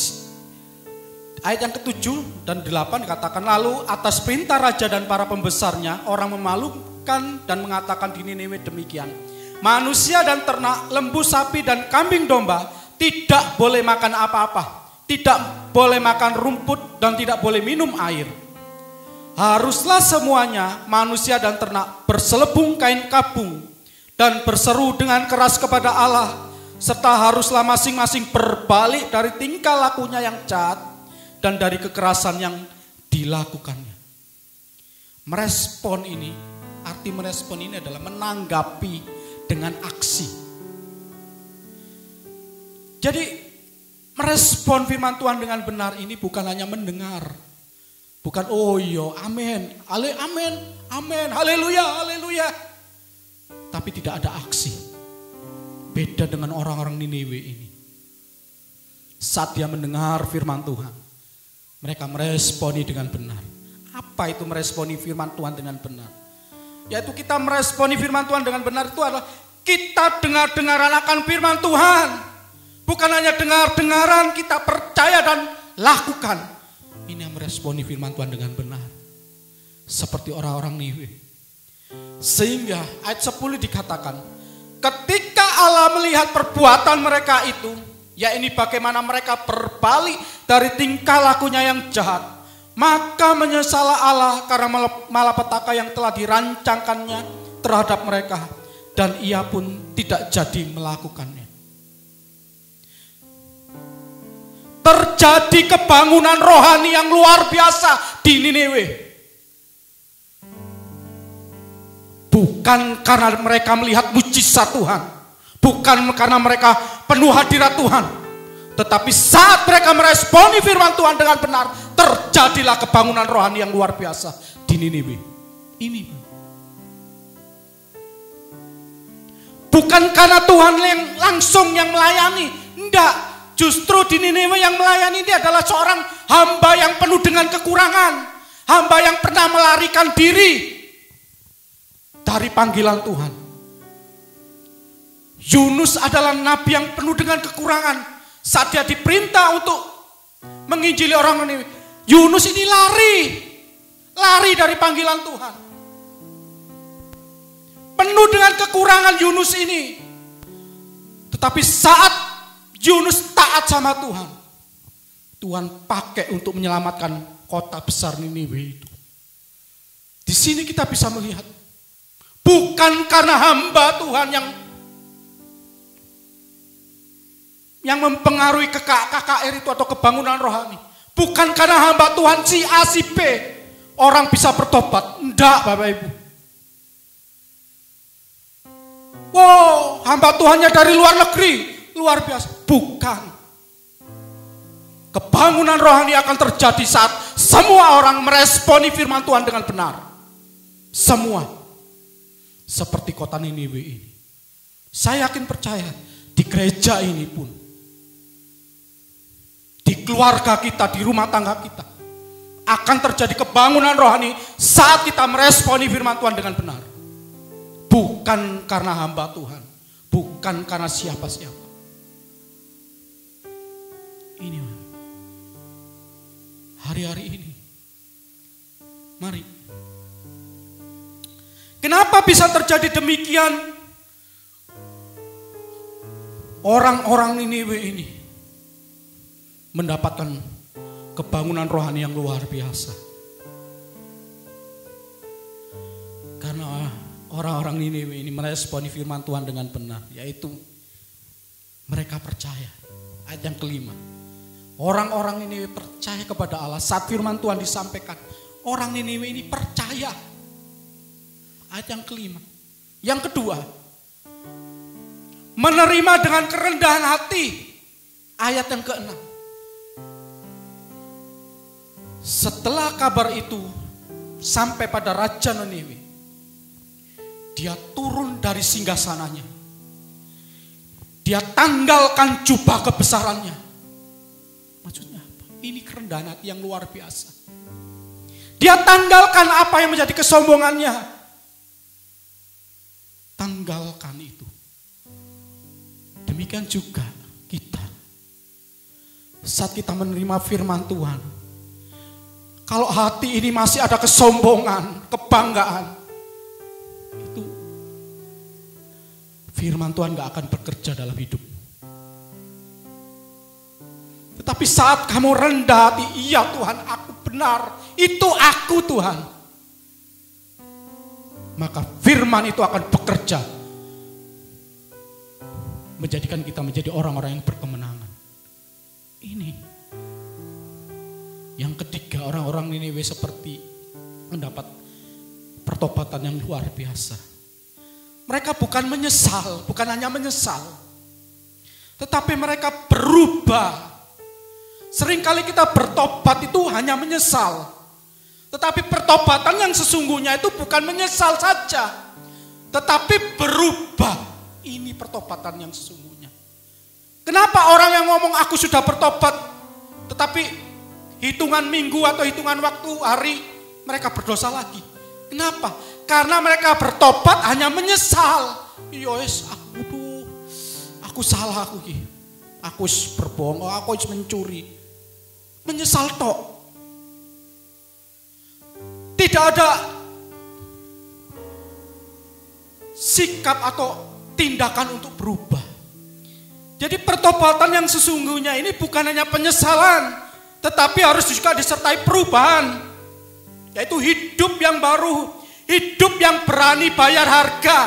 ayat yang ke-7 dan 8 dikatakan, lalu atas perintah raja dan para pembesarnya, orang memalukan dan mengatakan di Niniwe demikian, manusia dan ternak, lembu, sapi dan kambing domba tidak boleh makan apa-apa, tidak boleh makan rumput dan tidak boleh minum air. Haruslah semuanya, manusia dan ternak, berselubung kain kabung dan berseru dengan keras kepada Allah, serta haruslah masing-masing berbalik dari tingkah lakunya yang jahat dan dari kekerasan yang dilakukannya. Merespon ini, arti merespon ini adalah menanggapi dengan aksi. Jadi merespon firman Tuhan dengan benar ini bukan hanya mendengar, bukan oh iya amin, amin, amin, haleluya, haleluya, tapi tidak ada aksi. Beda dengan orang-orang Niniwe ini. Saat dia mendengar firman Tuhan, mereka meresponi dengan benar. Apa itu meresponi firman Tuhan dengan benar? Yaitu kita meresponi firman Tuhan dengan benar itu adalah kita dengar-dengaran akan firman Tuhan. Bukan hanya dengar-dengaran, kita percaya dan lakukan. Ini yang meresponi firman Tuhan dengan benar. Seperti orang-orang Niniwe. Sehingga ayat 10 dikatakan, ketika Allah melihat perbuatan mereka itu, yakni bagaimana mereka berbalik dari tingkah lakunya yang jahat, maka menyesallah Allah karena malapetaka yang telah dirancangkannya terhadap mereka, dan ia pun tidak jadi melakukannya. Terjadi kebangunan rohani yang luar biasa di Niniwe. Bukan karena mereka melihat mujizat Tuhan, bukan karena mereka penuh hadirat Tuhan, tetapi saat mereka meresponi firman Tuhan dengan benar, terjadilah kebangunan rohani yang luar biasa di Niniwe. Ini bukan karena Tuhan yang langsung yang melayani, enggak. Justru di Niniwe yang melayani ini adalah seorang hamba yang penuh dengan kekurangan, hamba yang pernah melarikan diri dari panggilan Tuhan. Yunus adalah nabi yang penuh dengan kekurangan. Saat dia diperintah untuk menginjili orang Niniwe, Yunus ini lari dari panggilan Tuhan. Penuh dengan kekurangan Yunus ini. Tetapi saat Yunus taat sama Tuhan, Tuhan pakai untuk menyelamatkan kota besar Niniwe itu. Di sini kita bisa melihat, bukan karena hamba Tuhan yang mempengaruhi KKR itu atau kebangunan rohani. Bukan karena hamba Tuhan si A si B orang bisa bertobat. Enggak, Bapak Ibu. Wow, hamba Tuhannya dari luar negeri. Luar biasa. Bukan. Kebangunan rohani akan terjadi saat semua orang meresponi firman Tuhan dengan benar. Semua. Seperti kota Niniwe ini. Saya yakin percaya di gereja ini pun, di keluarga kita, di rumah tangga kita, akan terjadi kebangunan rohani saat kita meresponi firman Tuhan dengan benar. Bukan karena hamba Tuhan, bukan karena siapa-siapa. Ini hari-hari ini, mari. Kenapa bisa terjadi demikian? Orang-orang Niniwe ini mendapatkan kebangunan rohani yang luar biasa. Karena orang-orang Niniwe ini meresponi firman Tuhan dengan benar, yaitu mereka percaya. Ayat yang kelima. Orang-orang Niniwe percaya kepada Allah saat firman Tuhan disampaikan. Orang Niniwe ini percaya. Ayat yang kelima. Yang kedua, menerima dengan kerendahan hati. Ayat yang keenam. Setelah kabar itu sampai pada Raja Niniwe, dia turun dari singgasananya. Dia tanggalkan jubah kebesarannya. Maksudnya apa? Ini kerendahan hati yang luar biasa. Dia tanggalkan apa yang menjadi kesombongannya. Tanggalkan itu. Demikian juga kita. Saat kita menerima firman Tuhan, kalau hati ini masih ada kesombongan, kebanggaan, itu firman Tuhan gak akan bekerja dalam hidup. Tetapi saat kamu rendah hati, iya Tuhan, aku benar, itu aku Tuhan, maka firman itu akan bekerja, menjadikan kita menjadi orang-orang yang berkemenangan. Ini yang ketiga, orang-orang Niniwe seperti mendapat pertobatan yang luar biasa. Mereka bukan menyesal, bukan hanya menyesal, tetapi mereka berubah. Seringkali kita bertobat itu hanya menyesal, tetapi pertobatan yang sesungguhnya itu bukan menyesal saja, tetapi berubah. Ini pertobatan yang sesungguhnya. Kenapa orang yang ngomong aku sudah bertobat, tetapi hitungan minggu atau hitungan waktu hari mereka berdosa lagi? Kenapa? Karena mereka bertobat hanya menyesal. Yos, aku salah aku ki. Aku berbohong, aku mencuri. Menyesal tok. Tidak ada sikap atau tindakan untuk berubah. Jadi pertobatan yang sesungguhnya ini bukan hanya penyesalan, tetapi harus juga disertai perubahan. Yaitu hidup yang baru, hidup yang berani bayar harga.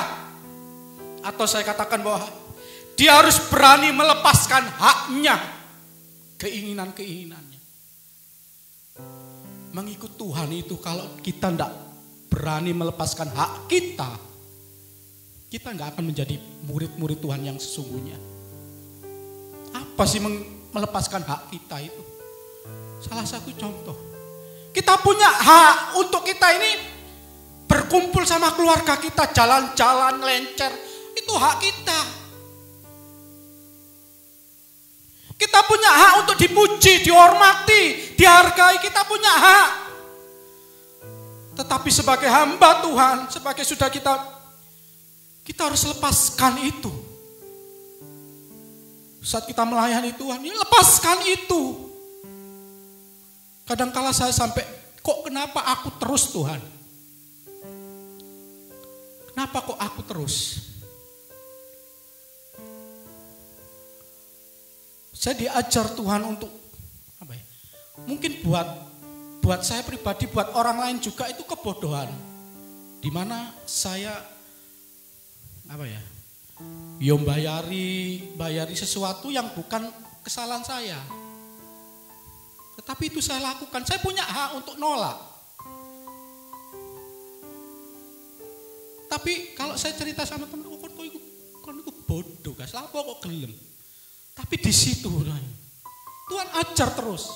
Atau saya katakan bahwa dia harus berani melepaskan haknya, keinginan-keinginannya. Mengikut Tuhan itu kalau kita tidak berani melepaskan hak kita nggak akan menjadi murid-murid Tuhan yang sesungguhnya. Apa sih melepaskan hak kita itu? Salah satu contoh. Kita punya hak untuk kita ini berkumpul sama keluarga kita, jalan-jalan, lencer. Itu hak kita. Kita punya hak untuk dipuji, dihormati, dihargai. Kita punya hak. Tetapi sebagai hamba Tuhan, sebagai sudah kita harus lepaskan itu. Saat kita melayani Tuhan, ini lepaskan itu. Kadangkala saya sampai, kok kenapa aku terus Tuhan? Kenapa kok aku terus? Saya diajar Tuhan untuk apa ya? Mungkin buat saya pribadi, buat orang lain juga itu kebodohan. Di mana saya apa ya? Bayari sesuatu yang bukan kesalahan saya. Tetapi itu saya lakukan. Saya punya hak untuk nolak. Tapi kalau saya cerita sama teman, kok itu bodoh, guys. Apa kok gelem? Tapi di situ Tuhan ajar terus.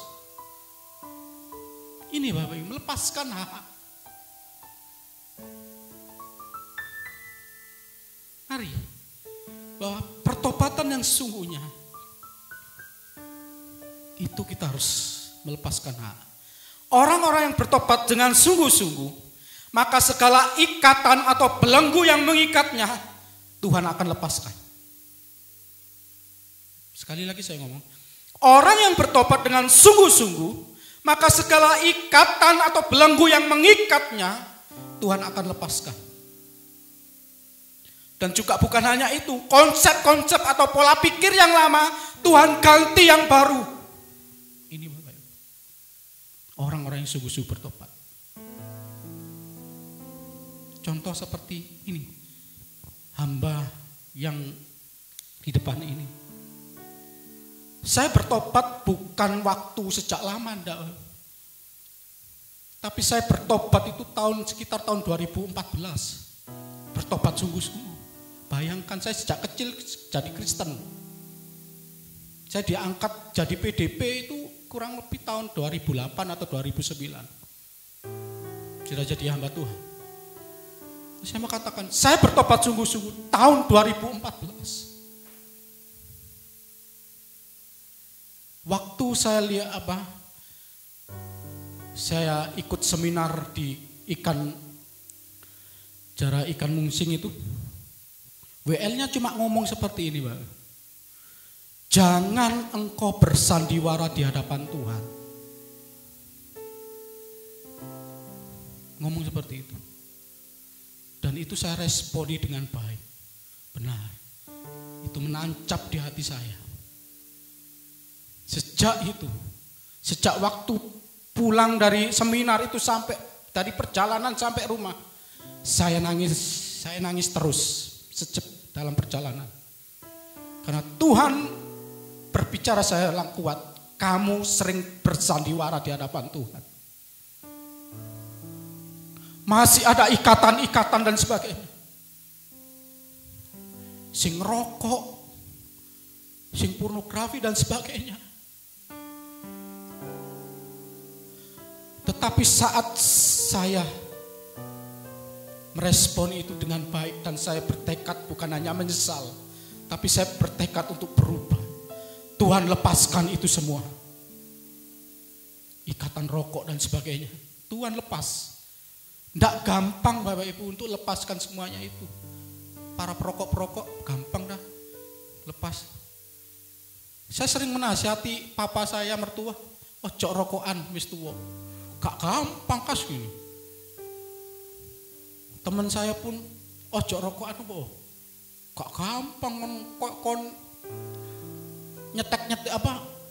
Ini Bapak Ibu, melepaskan hak. Mari, bahwa pertobatan yang sesungguhnya itu kita harus melepaskan hak. Orang-orang yang bertobat dengan sungguh-sungguh, maka segala ikatan atau belenggu yang mengikatnya Tuhan akan lepaskan. Sekali lagi saya ngomong, orang yang bertobat dengan sungguh-sungguh, maka segala ikatan atau belenggu yang mengikatnya Tuhan akan lepaskan. Dan juga bukan hanya itu, konsep-konsep atau pola pikir yang lama Tuhan ganti yang baru. Ini Bapak Ibu, orang-orang yang sungguh-sungguh bertobat. Contoh seperti ini, hamba yang di depan ini. Saya bertobat bukan waktu sejak lama, enggak. Tapi saya bertobat itu sekitar tahun 2014. Bertobat sungguh-sungguh. Bayangkan saya sejak kecil jadi Kristen. Saya diangkat jadi PDP itu kurang lebih tahun 2008 atau 2009. Sudah jadi hamba Tuhan. Saya mau katakan, saya bertobat sungguh-sungguh tahun 2014. Waktu saya lihat saya ikut seminar di Jara Ikan Mungsing itu, WL-nya cuma ngomong seperti ini, Pak. Jangan engkau bersandiwara di hadapan Tuhan. Ngomong seperti itu. Dan itu saya responi dengan baik. Benar. Itu menancap di hati saya. Sejak waktu pulang dari seminar itu sampai dari perjalanan sampai rumah, saya nangis terus sejak dalam perjalanan. Karena Tuhan berbicara saya kuat, kamu sering bersandiwara di hadapan Tuhan. Masih ada ikatan-ikatan dan sebagainya. Sing rokok, sing pornografi dan sebagainya. Tetapi saat saya merespon itu dengan baik dan saya bertekad bukan hanya menyesal, tapi saya bertekad untuk berubah. Tuhan lepaskan itu semua. Ikatan rokok dan sebagainya. Tuhan lepas. Tidak gampang Bapak Ibu untuk lepaskan semuanya itu. Para perokok-perokok gampang dah lepas. Saya sering menasihati papa saya mertua, ojo rokokan wis tuwa. Gak gampang kas gini. Teman saya pun ojo rokokan apa? Gak gampang kon nyetek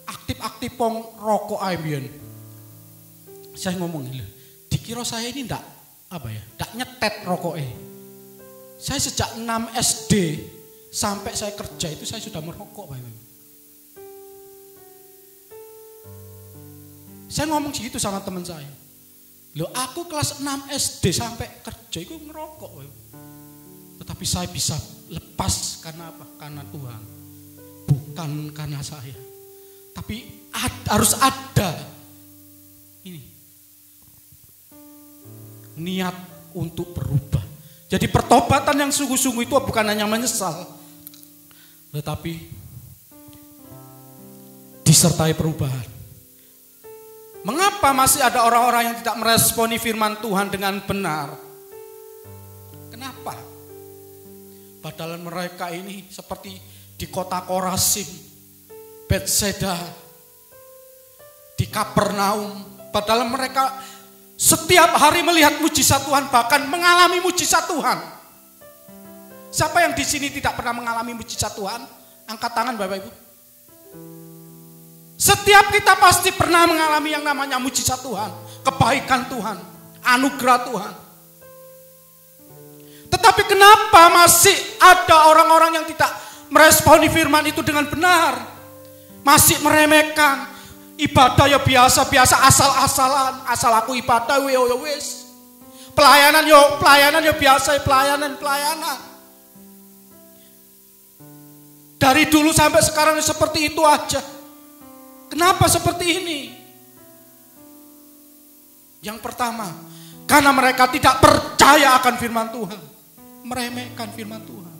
aktif-aktif pong rokok ae. Saya ngomong lho, dikira saya ini ndak nyetet rokoknya. Saya sejak 6 SD sampai saya kerja itu saya sudah merokok, Pak. Saya ngomong gitu sama teman saya. Loh, aku kelas 6 SD sampai kerja itu ngerokok. Tetapi saya bisa lepas karena apa? Karena Tuhan. Bukan karena saya. Tapi harus ada ini niat untuk berubah. Jadi pertobatan yang sungguh-sungguh itu bukan hanya menyesal, tetapi disertai perubahan. Mengapa masih ada orang-orang yang tidak meresponi firman Tuhan dengan benar? Kenapa? Padahal mereka ini seperti di kota Korazim, Bethsaida, di Kapernaum. Padahal mereka setiap hari melihat mujizat Tuhan, bahkan mengalami mujizat Tuhan. Siapa yang di sini tidak pernah mengalami mujizat Tuhan? Angkat tangan Bapak Ibu. Setiap kita pasti pernah mengalami yang namanya mujizat Tuhan, kebaikan Tuhan, anugerah Tuhan. Tetapi kenapa masih ada orang-orang yang tidak meresponi firman itu dengan benar? Masih meremehkan. Ibadah ya biasa-biasa, asal-asalan. Asal aku ibadah ya wis. Pelayanan ya biasa, pelayanan. Dari dulu sampai sekarang seperti itu aja. Kenapa seperti ini? Yang pertama, karena mereka tidak percaya akan firman Tuhan. Meremehkan firman Tuhan.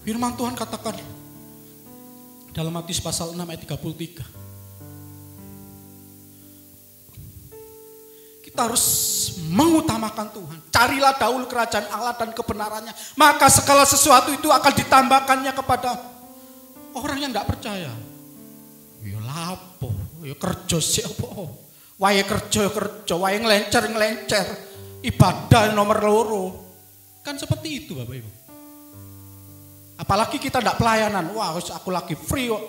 Firman Tuhan katakan dalam Matius pasal 6 ayat 33. Kita harus mengutamakan Tuhan. Carilah dahulu kerajaan Allah dan kebenarannya. Maka segala sesuatu itu akan ditambahkannya kepada orang yang tidak percaya. Ya lapo, ya kerja siapa? Wae kerja, wae ngelencer. Ibadah nomor loro. Kan seperti itu Bapak Ibu. Apalagi kita tidak pelayanan. Wah, aku lagi free kok.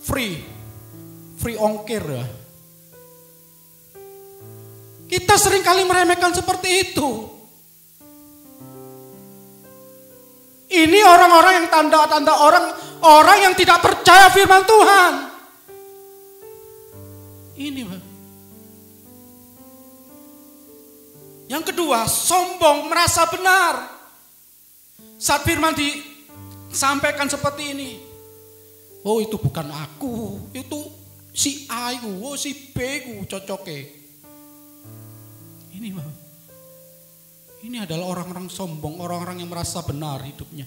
Free ongkir ya. Kita sering kali meremehkan seperti itu. Ini orang-orang yang tanda-tanda orang yang tidak percaya firman Tuhan. Ini Pak. Yang kedua, sombong, merasa benar. Saat firman disampaikan seperti ini, Oh itu bukan aku, itu si A itu, oh si B itu cocoknya. Ini Bapak. Ini adalah orang-orang sombong, orang-orang yang merasa benar hidupnya.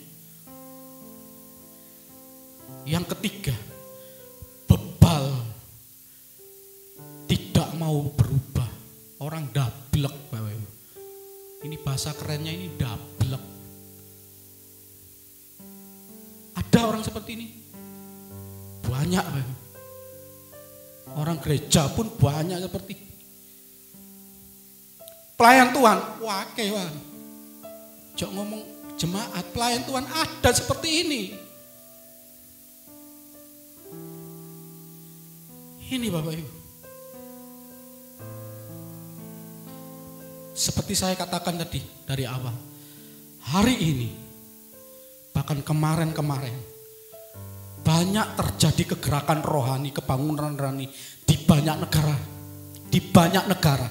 Yang ketiga, bebal, tidak mau berubah. Orang dablek Bapak Ibu. Ini bahasa kerennya ini dablek. Ada orang seperti ini? Banyak Bapak Ibu. Orang gereja pun banyak seperti ini. Pelayan Tuhan, wakil Tuhan. Jangan ngomong jemaat, pelayan Tuhan ada seperti ini. Ini Bapak Ibu. Seperti saya katakan tadi dari awal. Hari ini, bahkan kemarin-kemarin, banyak terjadi kegerakan rohani, kebangunan rohani di banyak negara. Di banyak negara.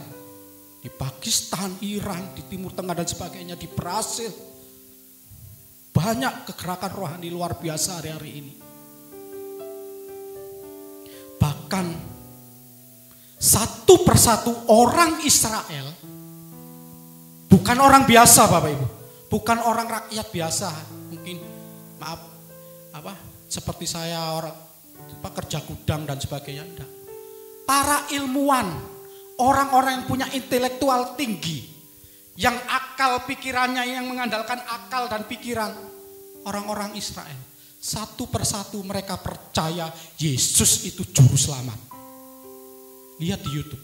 Di Pakistan, Iran, di Timur Tengah dan sebagainya, di Brasil. Banyak kegerakan rohani luar biasa hari-hari ini. Bahkan satu persatu orang Israel, bukan orang biasa Bapak Ibu, bukan orang rakyat biasa, mungkin maaf seperti saya orang pekerja gudang dan sebagainya, enggak. Para ilmuwan, orang-orang yang punya intelektual tinggi, yang akal pikirannya yang mengandalkan akal dan pikiran, orang-orang Israel. Satu persatu mereka percaya Yesus itu juru selamat. Lihat di YouTube.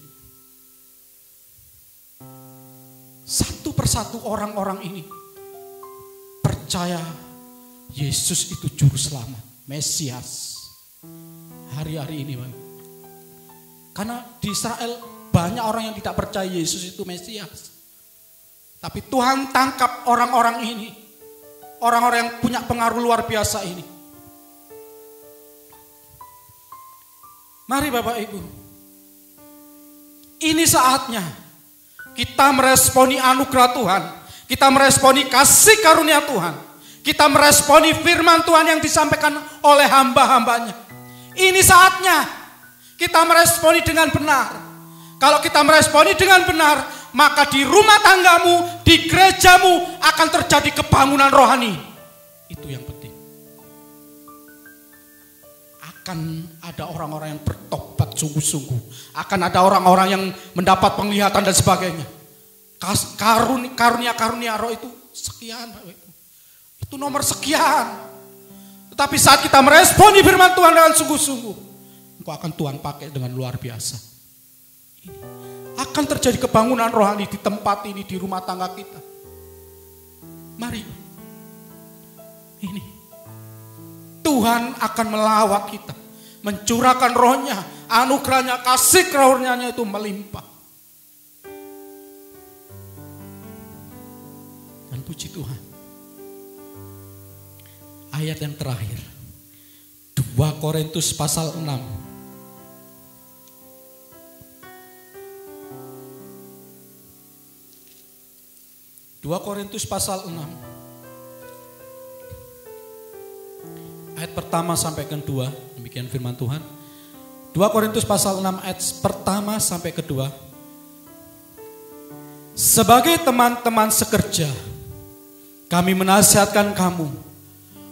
Satu persatu orang-orang ini percaya Yesus itu juru selamat, Mesias. Hari-hari ini Bang. Karena di Israel banyak orang yang tidak percaya Yesus itu Mesias. Tapi Tuhan tangkap orang-orang ini. Orang-orang yang punya pengaruh luar biasa ini. Mari Bapak Ibu. Ini saatnya kita meresponi anugerah Tuhan. Kita meresponi kasih karunia Tuhan. Kita meresponi firman Tuhan yang disampaikan oleh hamba-hambanya. Ini saatnya kita meresponi dengan benar. Kalau kita meresponi dengan benar, maka di rumah tanggamu, di gerejamu akan terjadi kebangunan rohani. Itu yang penting. Akan ada orang-orang yang bertobat sungguh-sungguh. Akan ada orang-orang yang mendapat penglihatan dan sebagainya. Karunia-karunia roh itu sekian. Itu nomor sekian. Tetapi saat kita meresponi firman Tuhan dengan sungguh-sungguh, engkau akan Tuhan pakai dengan luar biasa. Akan terjadi kebangunan rohani di tempat ini, di rumah tangga kita. Mari. Ini. Tuhan akan melawat kita. Mencurahkan rohnya, anugerahnya, kasih karunia-Nya itu melimpah. Dan puji Tuhan. Ayat yang terakhir. 2 Korintus pasal 6. 2 Korintus pasal 6. Ayat pertama sampai kedua, demikian firman Tuhan. 2 Korintus pasal 6 ayat pertama sampai kedua. Sebagai teman-teman sekerja, kami menasihatkan kamu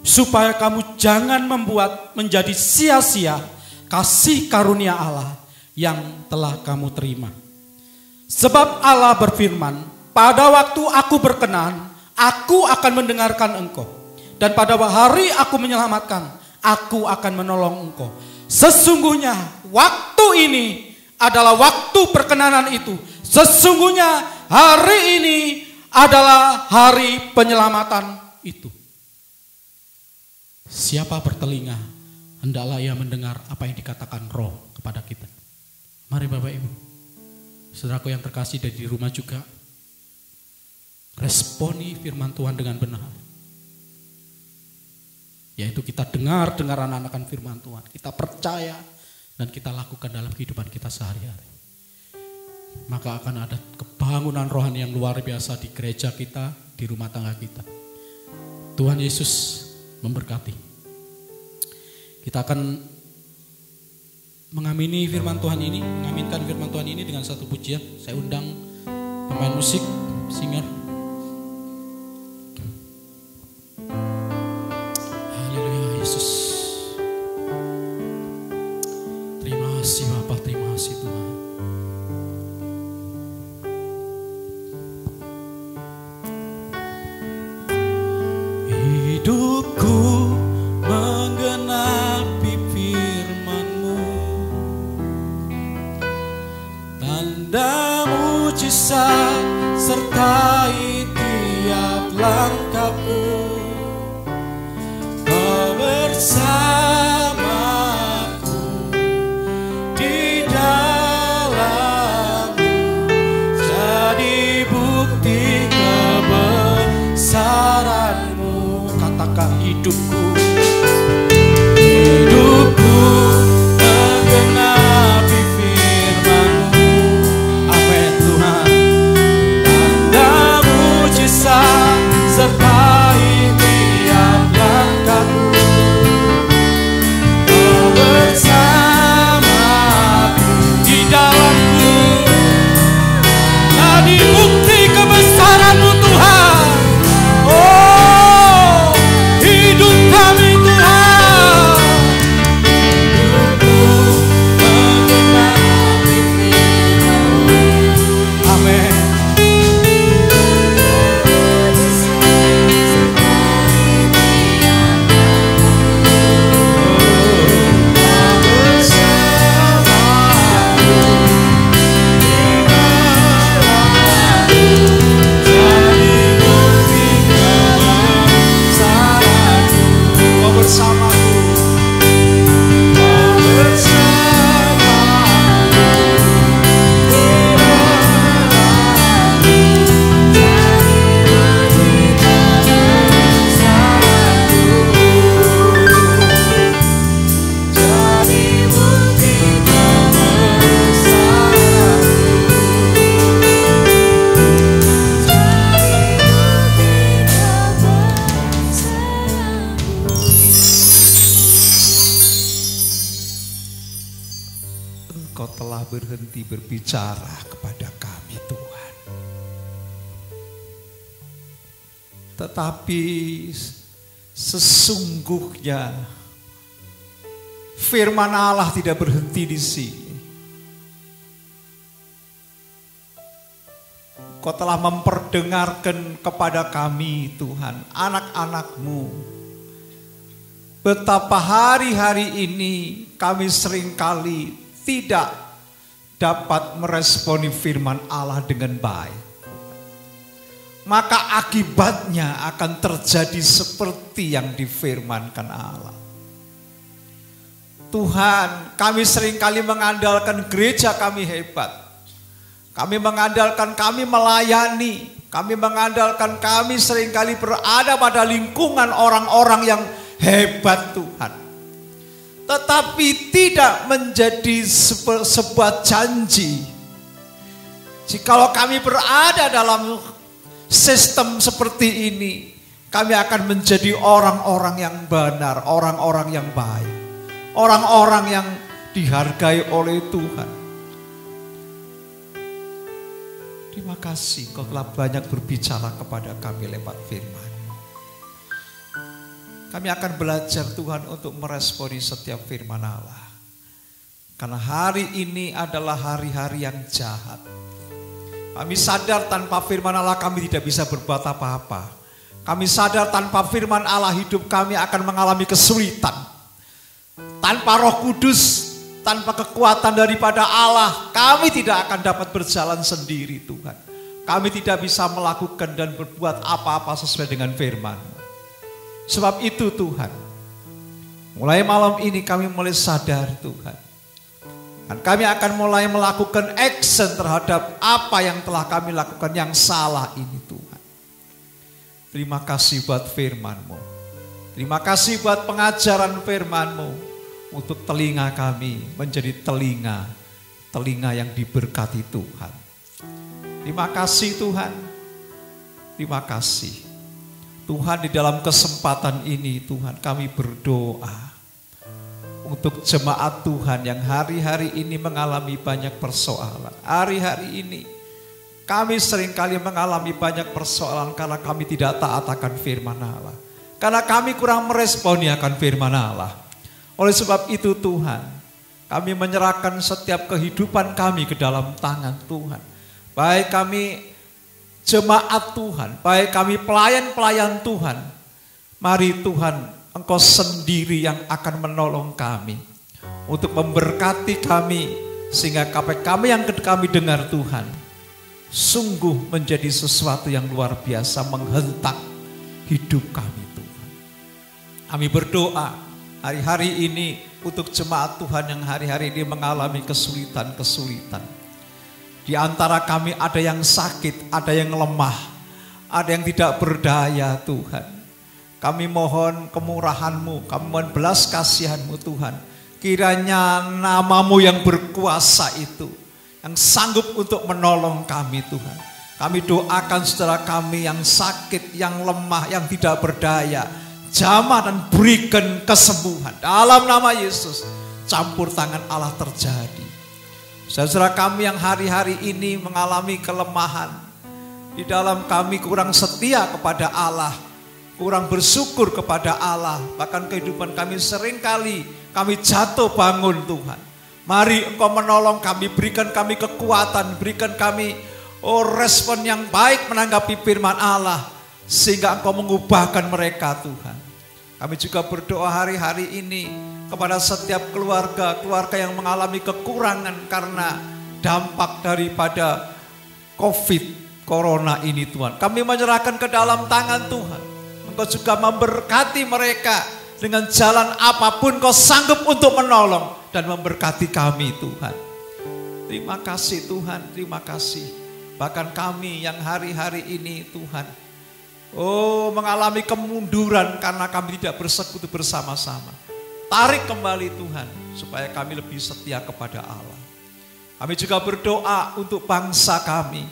supaya kamu jangan membuat menjadi sia-sia kasih karunia Allah yang telah kamu terima. Sebab Allah berfirman, pada waktu aku berkenan, aku akan mendengarkan engkau. Dan pada hari aku menyelamatkan, aku akan menolong engkau. Sesungguhnya waktu ini adalah waktu perkenanan itu. Sesungguhnya hari ini adalah hari penyelamatan itu. Siapa bertelinga, hendaklah ia mendengar apa yang dikatakan roh kepada kita. Mari Bapak Ibu, saudaraku yang terkasih dari rumah juga, responi firman Tuhan dengan benar. Yaitu kita dengar anak-anak firman Tuhan. Kita percaya dan kita lakukan dalam kehidupan kita sehari-hari. Maka akan ada kebangunan rohani yang luar biasa di gereja kita, di rumah tangga kita. Tuhan Yesus memberkati. Kita akan mengamini firman Tuhan ini, mengaminkan firman Tuhan ini dengan satu pujian. Saya undang pemain musik, singer. Haleluya Yesus. Terima kasih Bapa, terima kasih Tuhan. Hidupku menggenapi firman-Mu, tanda mujizat sertai tiap langkahku. Kau bersamaku di dalam-Mu, jadi bukti kebesaran-Mu. Katakan hidupku, hidupku menggenapi firman-Mu. Amin Tuhan. Tanda mujizat sertai tiap langkahku. Kau bersamaku di dalam-Ku, jadi bukti kebesaran-Mu Tuhan. Oh, hidup kami Tuhan. Hidupku menggenapi firman-Mu. Amin. Kau bersamaku, kau bersamaku, jadi bukti Engkau telah berhenti berbicara kepada kami Tuhan. Tetapi sesungguhnya firman Allah tidak berhenti di sini. Engkau telah memperdengarkan kepada kami Tuhan, anak-anak-Mu, betapa hari-hari ini kami seringkali tidak dapat meresponi firman Allah dengan baik. Maka akibatnya akan terjadi seperti yang difirmankan Allah. Tuhan, kami seringkali mengandalkan gereja kami hebat. Kami mengandalkan kami melayani. Kami mengandalkan kami seringkali berada pada lingkungan orang-orang yang hebat Tuhan. Tetapi tidak menjadi sebuah janji. Jikalau kami berada dalam sistem seperti ini, kami akan menjadi orang-orang yang benar, orang-orang yang baik, orang-orang yang dihargai oleh Tuhan. Terima kasih Kau telah banyak berbicara kepada kami lewat firman. Kami akan belajar Tuhan untuk meresponi setiap firman Allah. Karena hari ini adalah hari-hari yang jahat. Kami sadar tanpa firman Allah kami tidak bisa berbuat apa-apa. Kami sadar tanpa firman Allah hidup kami akan mengalami kesulitan. Tanpa Roh Kudus, tanpa kekuatan daripada Allah, kami tidak akan dapat berjalan sendiri Tuhan. Kami tidak bisa melakukan dan berbuat apa-apa sesuai dengan firman. Sebab itu Tuhan, mulai malam ini kami mulai sadar Tuhan. Dan kami akan mulai melakukan action terhadap apa yang telah kami lakukan yang salah ini Tuhan. Terima kasih buat firman-Mu. Terima kasih buat pengajaran firman-Mu. Untuk telinga kami menjadi telinga yang diberkati Tuhan. Terima kasih Tuhan. Terima kasih. Tuhan, di dalam kesempatan ini Tuhan kami berdoa. untuk jemaat Tuhan yang hari-hari ini mengalami banyak persoalan. Hari-hari ini kami seringkali mengalami banyak persoalan karena kami tidak taat akan firman Allah. Karena kami kurang meresponi akan firman Allah. Oleh sebab itu Tuhan, kami menyerahkan setiap kehidupan kami ke dalam tangan Tuhan. Baik kami jemaat Tuhan, baik kami pelayan-pelayan Tuhan. Mari Tuhan, Engkau sendiri yang akan menolong kami untuk memberkati kami, sehingga kami yang kami dengar Tuhan sungguh menjadi sesuatu yang luar biasa menghentak hidup kami Tuhan. Kami berdoa hari-hari ini untuk jemaat Tuhan yang hari-hari ini mengalami kesulitan-kesulitan. Di antara kami ada yang sakit, ada yang lemah, ada yang tidak berdaya Tuhan. Kami mohon kemurahan-Mu, kami mohon belas kasihan-Mu Tuhan. Kiranya nama-Mu yang berkuasa itu, yang sanggup untuk menolong kami Tuhan. Kami doakan saudara kami yang sakit, yang lemah, yang tidak berdaya. Jamah dan berikan kesembuhan. Dalam nama Yesus, campur tangan Allah terjadi. Saudara kami yang hari-hari ini mengalami kelemahan. Di dalam kami kurang setia kepada Allah, kurang bersyukur kepada Allah. Bahkan kehidupan kami seringkali kami jatuh bangun Tuhan. Mari Engkau menolong kami, berikan kami kekuatan, berikan kami respon yang baik menanggapi firman Allah, sehingga Engkau mengubahkan mereka Tuhan. Kami juga berdoa hari-hari ini kepada setiap keluarga yang mengalami kekurangan karena dampak daripada COVID Corona ini Tuhan. Kami menyerahkan ke dalam tangan Tuhan. Engkau juga memberkati mereka dengan jalan apapun Kau sanggup untuk menolong dan memberkati kami Tuhan. Terima kasih Tuhan, terima kasih. Bahkan kami yang hari-hari ini Tuhan, mengalami kemunduran karena kami tidak bersekutu bersama-sama. Tarik kembali Tuhan, supaya kami lebih setia kepada Allah. Kami juga berdoa untuk bangsa kami,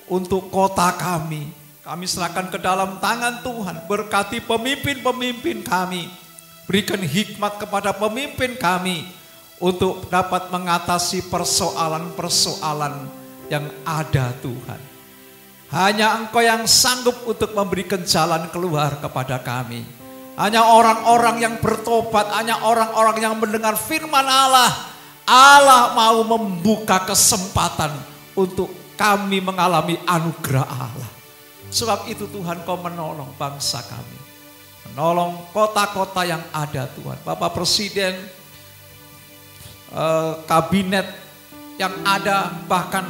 untuk kota kami. Kami serahkan ke dalam tangan Tuhan. Berkati pemimpin-pemimpin kami. Berikan hikmat kepada pemimpin kami untuk dapat mengatasi persoalan-persoalan yang ada Tuhan. Hanya Engkau yang sanggup untuk memberikan jalan keluar kepada kami. Hanya orang-orang yang bertobat, hanya orang-orang yang mendengar firman Allah. Allah mau membuka kesempatan untuk kami mengalami anugerah Allah. Sebab itu Tuhan Kau menolong bangsa kami. Menolong kota-kota yang ada Tuhan. Bapak Presiden, kabinet yang ada, bahkan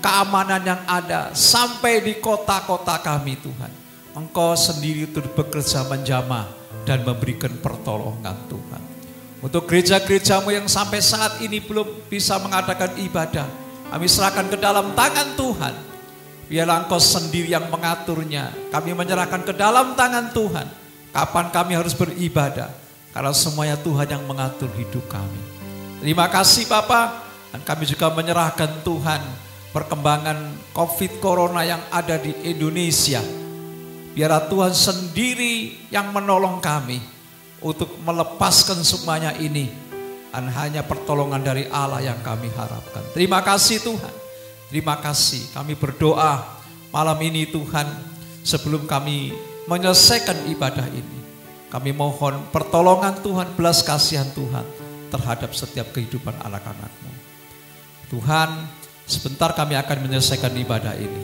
keamanan yang ada sampai di kota-kota kami Tuhan. Engkau sendiri turut bekerja menjamah dan memberikan pertolongan Tuhan. Untuk gereja-gerejamu yang sampai saat ini belum bisa mengadakan ibadah, kami serahkan ke dalam tangan Tuhan. Biarlah Engkau sendiri yang mengaturnya. Kami menyerahkan ke dalam tangan Tuhan. Kapan kami harus beribadah, karena semuanya Tuhan yang mengatur hidup kami. Terima kasih Bapak. Dan kami juga menyerahkan Tuhan perkembangan COVID Corona yang ada di Indonesia. Biarlah Tuhan sendiri yang menolong kami untuk melepaskan semuanya ini. Dan hanya pertolongan dari Allah yang kami harapkan. Terima kasih Tuhan. Terima kasih. Kami berdoa malam ini Tuhan, sebelum kami menyelesaikan ibadah ini, kami mohon pertolongan Tuhan, belas kasihan Tuhan terhadap setiap kehidupan anak-anak-Mu. Tuhan, sebentar kami akan menyelesaikan ibadah ini.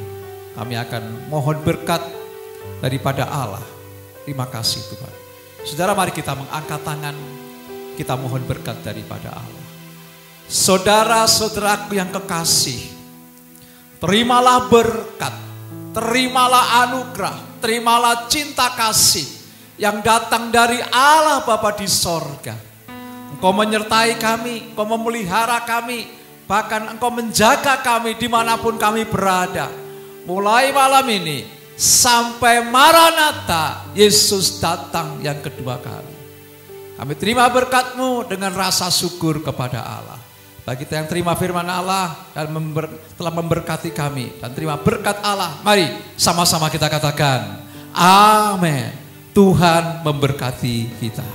Kami akan mohon berkat daripada Allah. Terima kasih Tuhan. Saudara, mari kita mengangkat tangan. Kita mohon berkat daripada Allah. Saudara-saudaraku yang kekasih, terimalah berkat, terimalah anugerah, terimalah cinta kasih yang datang dari Allah Bapa di sorga. Engkau menyertai kami, Engkau memelihara kami, bahkan Engkau menjaga kami dimanapun kami berada. Mulai malam ini sampai Maranatha, Yesus datang yang kedua kali. Kami terima berkat-Mu dengan rasa syukur kepada Allah. Bagi kita yang terima firman Allah dan telah memberkati kami dan terima berkat Allah, mari sama-sama kita katakan amin. Tuhan memberkati kita.